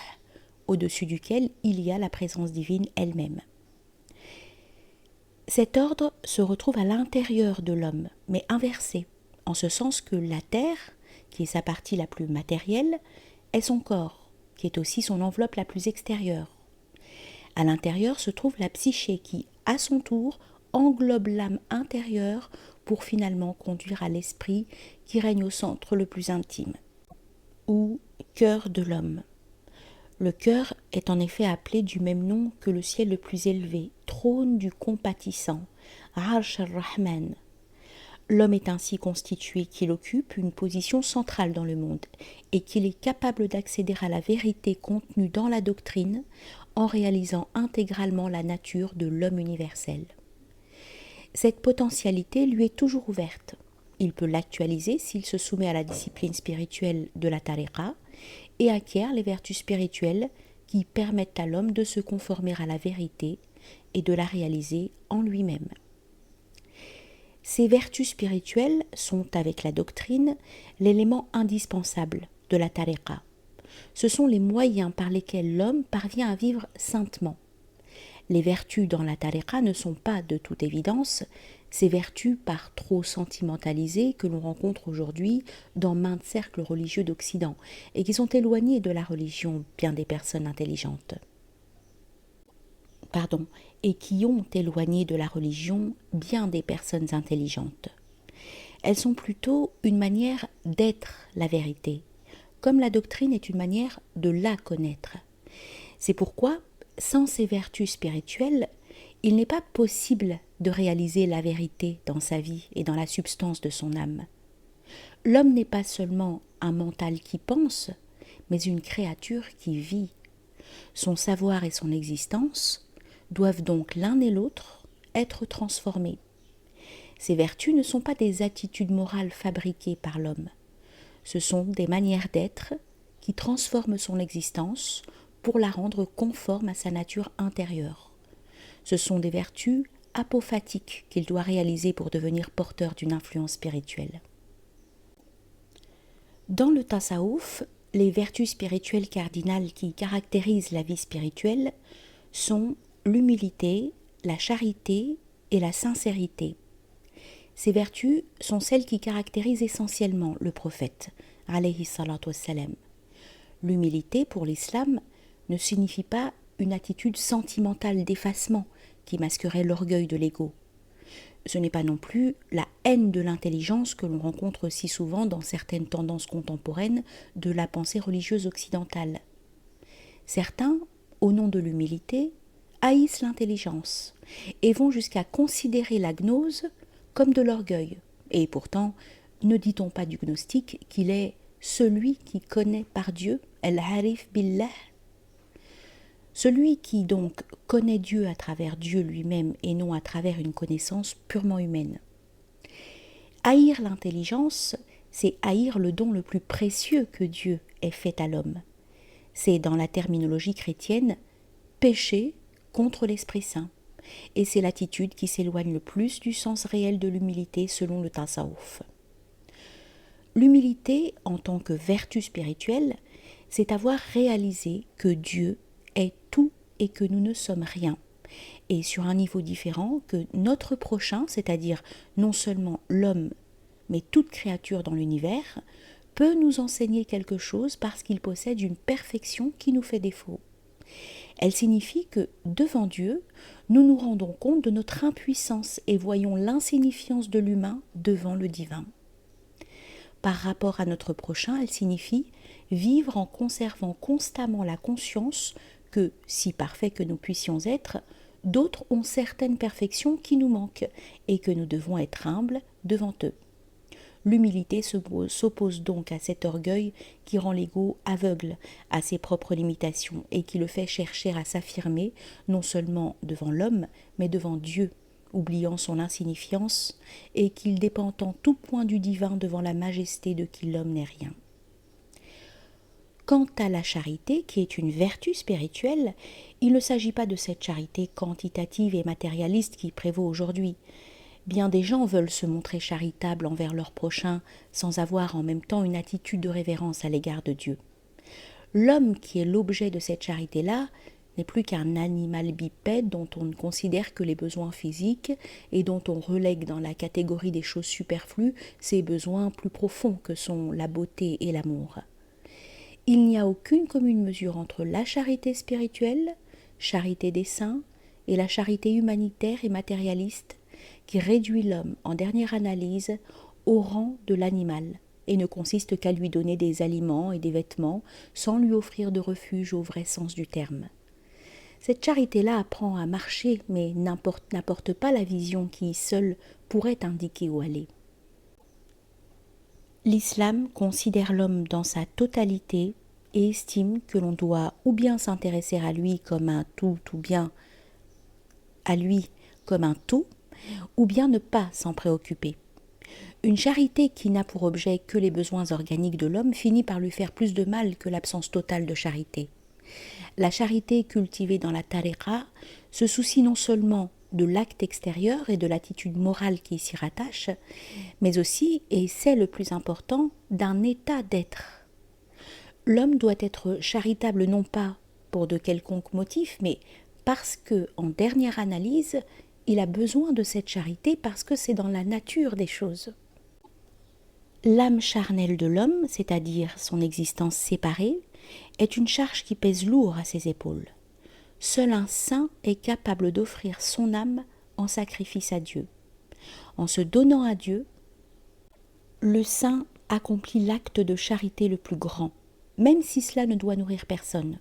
au-dessus duquel il y a la présence divine elle-même. Cet ordre se retrouve à l'intérieur de l'homme, mais inversé, en ce sens que la terre, qui est sa partie la plus matérielle, est son corps, qui est aussi son enveloppe la plus extérieure. À l'intérieur se trouve la psyché qui, à son tour, englobe l'âme intérieure pour finalement conduire à l'esprit qui règne au centre le plus intime, ou cœur de l'homme. Le cœur est en effet appelé du même nom que le ciel le plus élevé, trône du compatissant, Arsh al-Rahman. L'homme est ainsi constitué qu'il occupe une position centrale dans le monde et qu'il est capable d'accéder à la vérité contenue dans la doctrine en réalisant intégralement la nature de l'homme universel. Cette potentialité lui est toujours ouverte. Il peut l'actualiser s'il se soumet à la discipline spirituelle de la tariqa et acquiert les vertus spirituelles qui permettent à l'homme de se conformer à la vérité et de la réaliser en lui-même. Ces vertus spirituelles sont, avec la doctrine, l'élément indispensable de la tariqa. Ce sont les moyens par lesquels l'homme parvient à vivre saintement. Les vertus dans la tariqa ne sont pas, de toute évidence, ces vertus par trop sentimentalisées que l'on rencontre aujourd'hui dans maints cercles religieux d'Occident et qui sont éloignées de la religion bien des personnes intelligentes. Et qui ont éloigné de la religion bien des personnes intelligentes. Elles sont plutôt une manière d'être la vérité, comme la doctrine est une manière de la connaître. C'est pourquoi, sans ces vertus spirituelles, il n'est pas possible de réaliser la vérité dans sa vie et dans la substance de son âme. L'homme n'est pas seulement un mental qui pense, mais une créature qui vit. Son savoir et son existence doivent donc l'un et l'autre être transformés. Ces vertus ne sont pas des attitudes morales fabriquées par l'homme. Ce sont des manières d'être qui transforment son existence pour la rendre conforme à sa nature intérieure. Ce sont des vertus apophatiques qu'il doit réaliser pour devenir porteur d'une influence spirituelle. Dans le tasawwuf, les vertus spirituelles cardinales qui caractérisent la vie spirituelle sont l'humilité, la charité et la sincérité. Ces vertus sont celles qui caractérisent essentiellement le prophète, alayhi salatu wassalam. L'humilité pour l'islam ne signifie pas une attitude sentimentale d'effacement qui masquerait l'orgueil de l'ego. Ce n'est pas non plus la haine de l'intelligence que l'on rencontre si souvent dans certaines tendances contemporaines de la pensée religieuse occidentale. Certains, au nom de l'humilité, haïssent l'intelligence et vont jusqu'à considérer la gnose comme de l'orgueil. Et pourtant, ne dit-on pas du gnostique qu'il est celui qui connaît par Dieu, al-harif billah. Celui qui donc connaît Dieu à travers Dieu lui-même et non à travers une connaissance purement humaine. Haïr l'intelligence, c'est haïr le don le plus précieux que Dieu ait fait à l'homme. C'est, dans la terminologie chrétienne, pécher contre l'Esprit Saint. Et c'est l'attitude qui s'éloigne le plus du sens réel de l'humilité selon le tasawwuf. L'humilité, en tant que vertu spirituelle, c'est avoir réalisé que Dieu est tout et que nous ne sommes rien. Et sur un niveau différent, que notre prochain, c'est-à-dire non seulement l'homme, mais toute créature dans l'univers, peut nous enseigner quelque chose parce qu'il possède une perfection qui nous fait défaut. Elle signifie que, devant Dieu, nous nous rendons compte de notre impuissance et voyons l'insignifiance de l'humain devant le divin. Par rapport à notre prochain, elle signifie vivre en conservant constamment la conscience que, si parfaits que nous puissions être, d'autres ont certaines perfections qui nous manquent et que nous devons être humbles devant eux. L'humilité s'oppose donc à cet orgueil qui rend l'ego aveugle à ses propres limitations et qui le fait chercher à s'affirmer non seulement devant l'homme, mais devant Dieu, oubliant son insignifiance et qu'il dépend en tout point du divin devant la majesté de qui l'homme n'est rien. Quant à la charité, qui est une vertu spirituelle, il ne s'agit pas de cette charité quantitative et matérialiste qui prévaut aujourd'hui. Bien des gens veulent se montrer charitables envers leur prochain sans avoir en même temps une attitude de révérence à l'égard de Dieu. L'homme qui est l'objet de cette charité-là n'est plus qu'un animal bipède dont on ne considère que les besoins physiques et dont on relègue dans la catégorie des choses superflues ces besoins plus profonds que sont la beauté et l'amour. Il n'y a aucune commune mesure entre la charité spirituelle, charité des saints, et la charité humanitaire et matérialiste qui réduit l'homme, en dernière analyse, au rang de l'animal et ne consiste qu'à lui donner des aliments et des vêtements sans lui offrir de refuge au vrai sens du terme. Cette charité-là apprend à marcher mais n'apporte pas la vision qui, seule, pourrait indiquer où aller. L'islam considère l'homme dans sa totalité et estime que l'on doit ou bien s'intéresser à lui comme un tout, ou bien à lui comme un tout, ou bien ne pas s'en préoccuper. Une charité qui n'a pour objet que les besoins organiques de l'homme finit par lui faire plus de mal que l'absence totale de charité. La charité cultivée dans la tariqa se soucie non seulement de l'acte extérieur et de l'attitude morale qui s'y rattache, mais aussi, et c'est le plus important, d'un état d'être. L'homme doit être charitable non pas pour de quelconques motifs, mais parce que, en dernière analyse, il a besoin de cette charité parce que c'est dans la nature des choses. L'âme charnelle de l'homme, c'est-à-dire son existence séparée, est une charge qui pèse lourd à ses épaules. Seul un saint est capable d'offrir son âme en sacrifice à Dieu. En se donnant à Dieu, le saint accomplit l'acte de charité le plus grand, même si cela ne doit nourrir personne.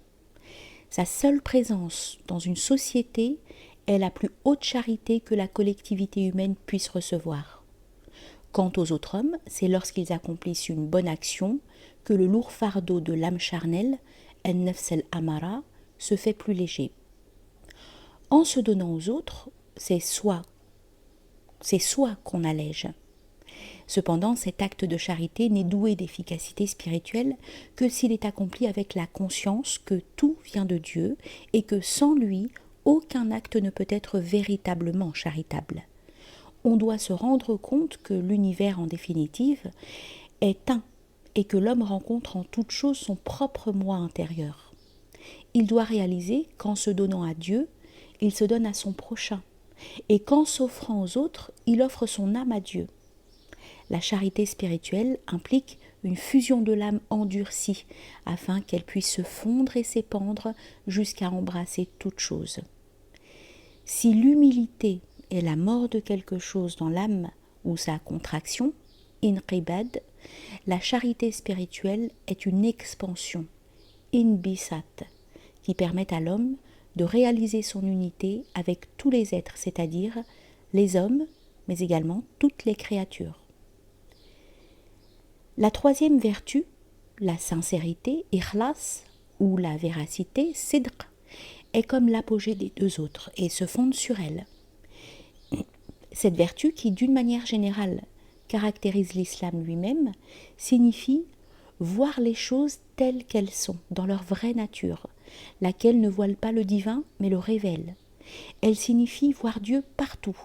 Sa seule présence dans une société est la plus haute charité que la collectivité humaine puisse recevoir. Quant aux autres hommes, c'est lorsqu'ils accomplissent une bonne action que le lourd fardeau de l'âme charnelle, an-nafs al-amara, se fait plus léger. En se donnant aux autres, c'est soi qu'on allège. Cependant, cet acte de charité n'est doué d'efficacité spirituelle que s'il est accompli avec la conscience que tout vient de Dieu et que sans lui, aucun acte ne peut être véritablement charitable. On doit se rendre compte que l'univers en définitive est un et que l'homme rencontre en toute chose son propre moi intérieur. Il doit réaliser qu'en se donnant à Dieu, il se donne à son prochain et qu'en s'offrant aux autres, il offre son âme à Dieu. La charité spirituelle implique une fusion de l'âme endurcie afin qu'elle puisse se fondre et s'épandre jusqu'à embrasser toute chose. Si l'humilité est la mort de quelque chose dans l'âme ou sa contraction, inqibad, la charité spirituelle est une expansion, inbisat, qui permet à l'homme de réaliser son unité avec tous les êtres, c'est-à-dire les hommes, mais également toutes les créatures. La troisième vertu, la sincérité, ikhlas, ou la véracité, sidq, est comme l'apogée des deux autres et se fonde sur elle. Cette vertu qui, d'une manière générale, caractérise l'islam lui-même, signifie voir les choses telles qu'elles sont, dans leur vraie nature, laquelle ne voile pas le divin, mais le révèle. Elle signifie voir Dieu partout.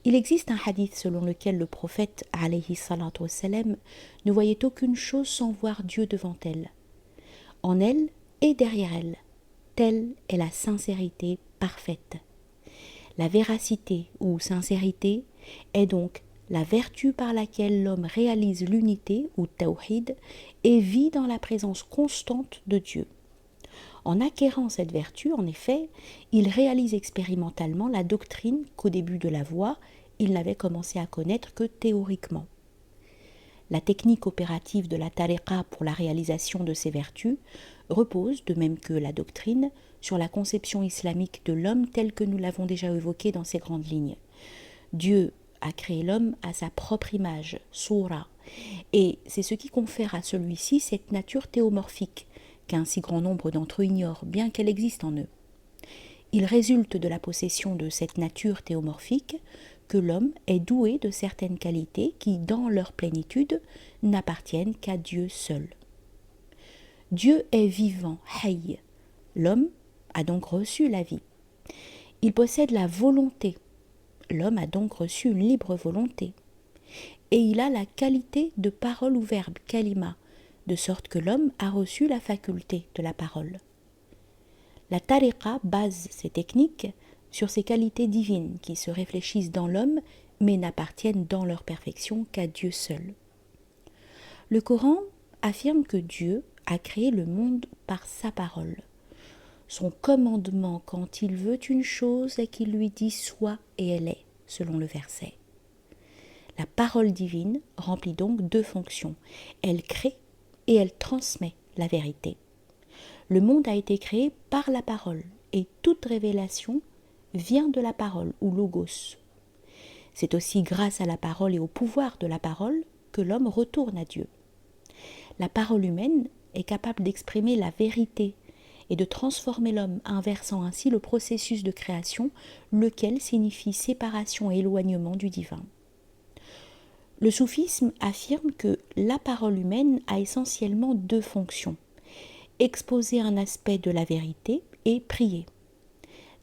Il existe un hadith selon lequel le prophète, alayhi salatu wassalam, ne voyait aucune chose sans voir Dieu devant elle. En elle et derrière elle, telle est la sincérité parfaite. La véracité ou sincérité est donc la vertu par laquelle l'homme réalise l'unité ou tawhid et vit dans la présence constante de Dieu. En acquérant cette vertu, en effet, il réalise expérimentalement la doctrine qu'au début de la voie, il n'avait commencé à connaître que théoriquement. La technique opérative de la tariqa pour la réalisation de ces vertus repose, de même que la doctrine, sur la conception islamique de l'homme telle que nous l'avons déjà évoquée dans ces grandes lignes. Dieu a créé l'homme à sa propre image, soura, et c'est ce qui confère à celui-ci cette nature théomorphique, qu'un si grand nombre d'entre eux ignorent, bien qu'elle existe en eux. Il résulte de la possession de cette nature théomorphique que l'homme est doué de certaines qualités qui, dans leur plénitude, n'appartiennent qu'à Dieu seul. Dieu est vivant, hayy. L'homme a donc reçu la vie. Il possède la volonté. L'homme a donc reçu une libre volonté. Et il a la qualité de parole ou verbe, kalima, de sorte que l'homme a reçu la faculté de la parole. La tariqa base ses techniques sur ces qualités divines qui se réfléchissent dans l'homme mais n'appartiennent dans leur perfection qu'à Dieu seul. Le Coran affirme que Dieu a créé le monde par sa parole. Son commandement quand il veut une chose est qu'il lui dit soit et elle est, selon le verset. La parole divine remplit donc deux fonctions. Elle crée et elle transmet la vérité. Le monde a été créé par la parole et toute révélation vient de la parole ou logos. C'est aussi grâce à la parole et au pouvoir de la parole que l'homme retourne à Dieu. La parole humaine est capable d'exprimer la vérité et de transformer l'homme, inversant ainsi le processus de création, lequel signifie séparation et éloignement du divin. Le soufisme affirme que la parole humaine a essentiellement deux fonctions: exposer un aspect de la vérité et prier.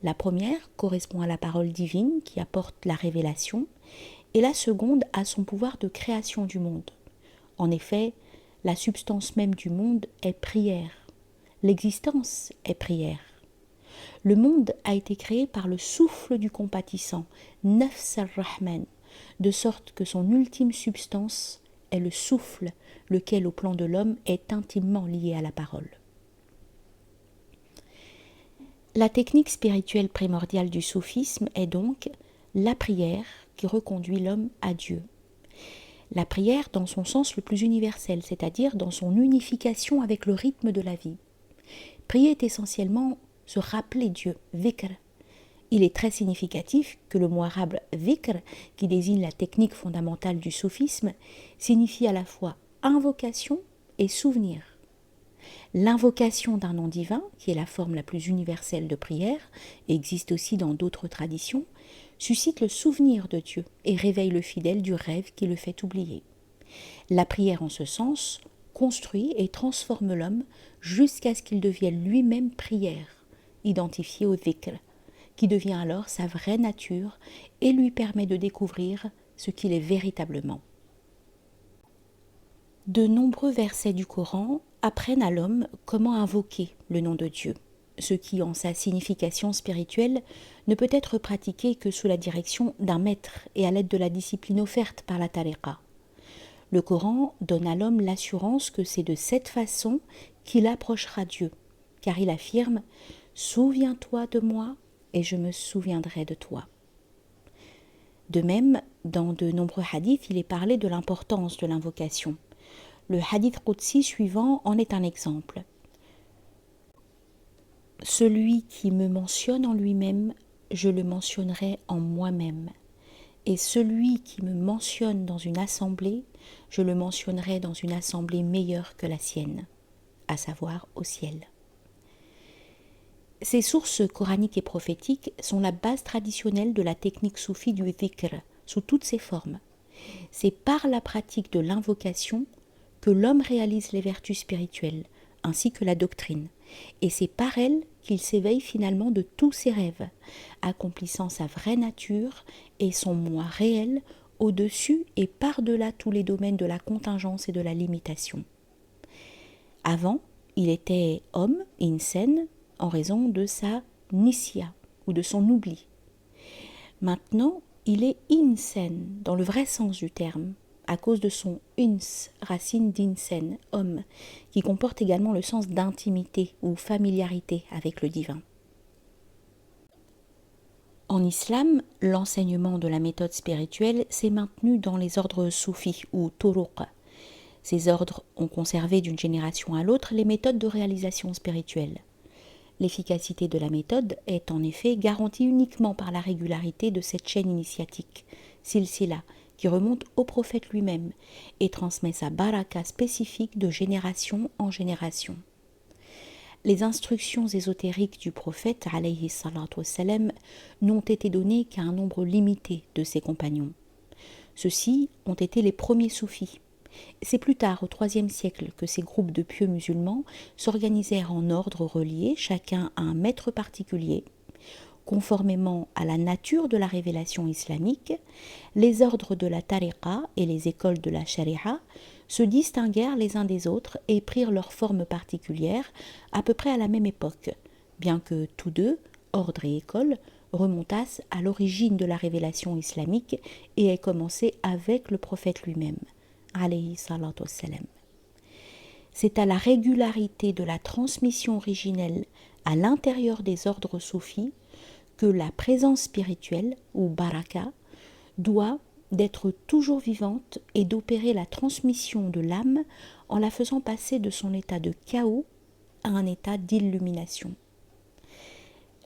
La première correspond à la parole divine qui apporte la révélation, et la seconde a son pouvoir de création du monde. En effet, la substance même du monde est prière. L'existence est prière. Le monde a été créé par le souffle du compatissant, Nafs al-Rahman, de sorte que son ultime substance est le souffle, lequel au plan de l'homme est intimement lié à la parole. La technique spirituelle primordiale du soufisme est donc la prière qui reconduit l'homme à Dieu. La prière dans son sens le plus universel, c'est-à-dire dans son unification avec le rythme de la vie. Prier est essentiellement se rappeler Dieu, vikr. Il est très significatif que le mot arabe vikr, qui désigne la technique fondamentale du soufisme, signifie à la fois invocation et souvenir. L'invocation d'un nom divin, qui est la forme la plus universelle de prière, et existe aussi dans d'autres traditions, suscite le souvenir de Dieu et réveille le fidèle du rêve qui le fait oublier. La prière en ce sens construit et transforme l'homme jusqu'à ce qu'il devienne lui-même prière, identifié au dhikr, qui devient alors sa vraie nature et lui permet de découvrir ce qu'il est véritablement. De nombreux versets du Coran apprennent à l'homme comment invoquer le nom de Dieu, ce qui, en sa signification spirituelle, ne peut être pratiqué que sous la direction d'un maître et à l'aide de la discipline offerte par la tariqa. Le Coran donne à l'homme l'assurance que c'est de cette façon qu'il approchera Dieu, car il affirme « Souviens-toi de moi et je me souviendrai de toi ». De même, dans de nombreux hadiths, il est parlé de l'importance de l'invocation. Le hadith Qudsi suivant en est un exemple. Celui qui me mentionne en lui-même, je le mentionnerai en moi-même. Et celui qui me mentionne dans une assemblée, je le mentionnerai dans une assemblée meilleure que la sienne, à savoir au ciel. Ces sources coraniques et prophétiques sont la base traditionnelle de la technique soufie du dhikr, sous toutes ses formes. C'est par la pratique de l'invocation que l'homme réalise les vertus spirituelles, ainsi que la doctrine, et c'est par elle qu'il s'éveille finalement de tous ses rêves, accomplissant sa vraie nature et son moi réel au-dessus et par-delà tous les domaines de la contingence et de la limitation. Avant, il était homme, insen, en raison de sa nisya, ou de son oubli. Maintenant, il est insen, dans le vrai sens du terme, à cause de son uns, racine d'insen, homme, qui comporte également le sens d'intimité ou familiarité avec le divin. En islam, l'enseignement de la méthode spirituelle s'est maintenu dans les ordres soufis ou turuq. Ces ordres ont conservé d'une génération à l'autre les méthodes de réalisation spirituelle. L'efficacité de la méthode est en effet garantie uniquement par la régularité de cette chaîne initiatique, silsila, qui remonte au prophète lui-même et transmet sa baraka spécifique de génération en génération. Les instructions ésotériques du prophète alayhi salatu wassalam n'ont été données qu'à un nombre limité de ses compagnons. Ceux-ci ont été les premiers soufis. C'est plus tard, au IIIe siècle, que ces groupes de pieux musulmans s'organisèrent en ordres reliés, chacun à un maître particulier. Conformément à la nature de la révélation islamique, les ordres de la tariqa et les écoles de la sharia se distinguèrent les uns des autres et prirent leur forme particulière à peu près à la même époque, bien que tous deux, ordre et école, remontassent à l'origine de la révélation islamique et aient commencé avec le prophète lui-même, alayhi salatu wassalam. C'est à la régularité de la transmission originelle à l'intérieur des ordres soufis que la présence spirituelle, ou baraka, doit d'être toujours vivante et d'opérer la transmission de l'âme en la faisant passer de son état de chaos à un état d'illumination.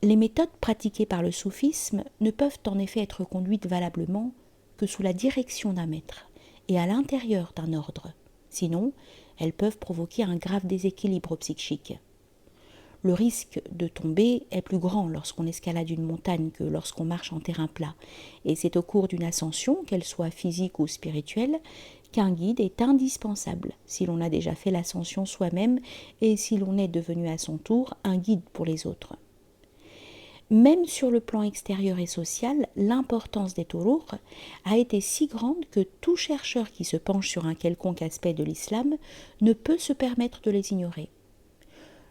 Les méthodes pratiquées par le soufisme ne peuvent en effet être conduites valablement que sous la direction d'un maître et à l'intérieur d'un ordre, sinon elles peuvent provoquer un grave déséquilibre psychique. Le risque de tomber est plus grand lorsqu'on escalade une montagne que lorsqu'on marche en terrain plat, et c'est au cours d'une ascension, qu'elle soit physique ou spirituelle, qu'un guide est indispensable si l'on a déjà fait l'ascension soi-même et si l'on est devenu à son tour un guide pour les autres. Même sur le plan extérieur et social, l'importance des turuq a été si grande que tout chercheur qui se penche sur un quelconque aspect de l'islam ne peut se permettre de les ignorer.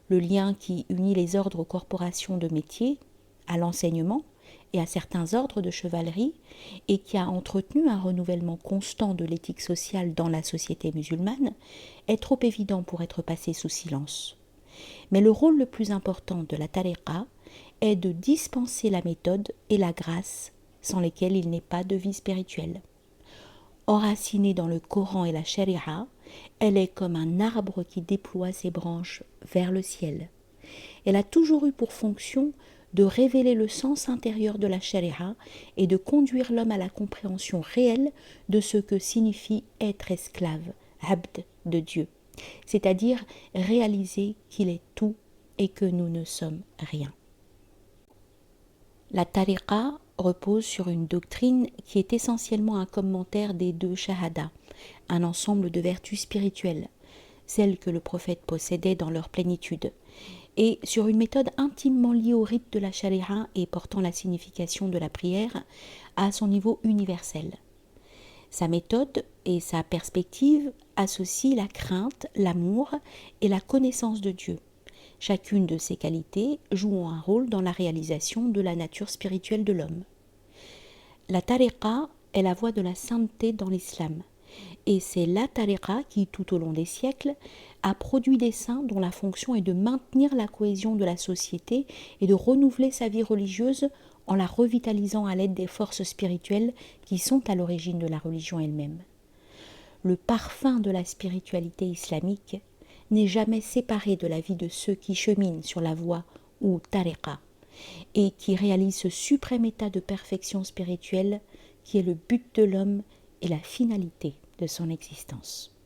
Le lien qui unit les ordres aux corporations de métiers, à l'enseignement et à certains ordres de chevalerie, et qui a entretenu un renouvellement constant de l'éthique sociale dans la société musulmane, est trop évident pour être passé sous silence. Mais le rôle le plus important de la tariqa est de dispenser la méthode et la grâce, sans lesquelles il n'est pas de vie spirituelle. Enracinée dans le Coran et la Sharia, elle est comme un arbre qui déploie ses branches vers le ciel. Elle a toujours eu pour fonction de révéler le sens intérieur de la Sharia et de conduire l'homme à la compréhension réelle de ce que signifie être esclave, abd de Dieu, c'est-à-dire réaliser qu'il est tout et que nous ne sommes rien. La tariqa repose sur une doctrine qui est essentiellement un commentaire des 2 shahadas, un ensemble de vertus spirituelles, celles que le prophète possédait dans leur plénitude, et sur une méthode intimement liée au rite de la sharia et portant la signification de la prière à son niveau universel. Sa méthode et sa perspective associent la crainte, l'amour et la connaissance de Dieu. Chacune de ces qualités joue un rôle dans la réalisation de la nature spirituelle de l'homme. La tariqa est la voie de la sainteté dans l'islam, et c'est la tariqa qui, tout au long des siècles, a produit des saints dont la fonction est de maintenir la cohésion de la société et de renouveler sa vie religieuse en la revitalisant à l'aide des forces spirituelles qui sont à l'origine de la religion elle-même. Le parfum de la spiritualité islamique n'est jamais séparé de la vie de ceux qui cheminent sur la voie ou tariqa et qui réalisent ce suprême état de perfection spirituelle qui est le but de l'homme et la finalité de son existence.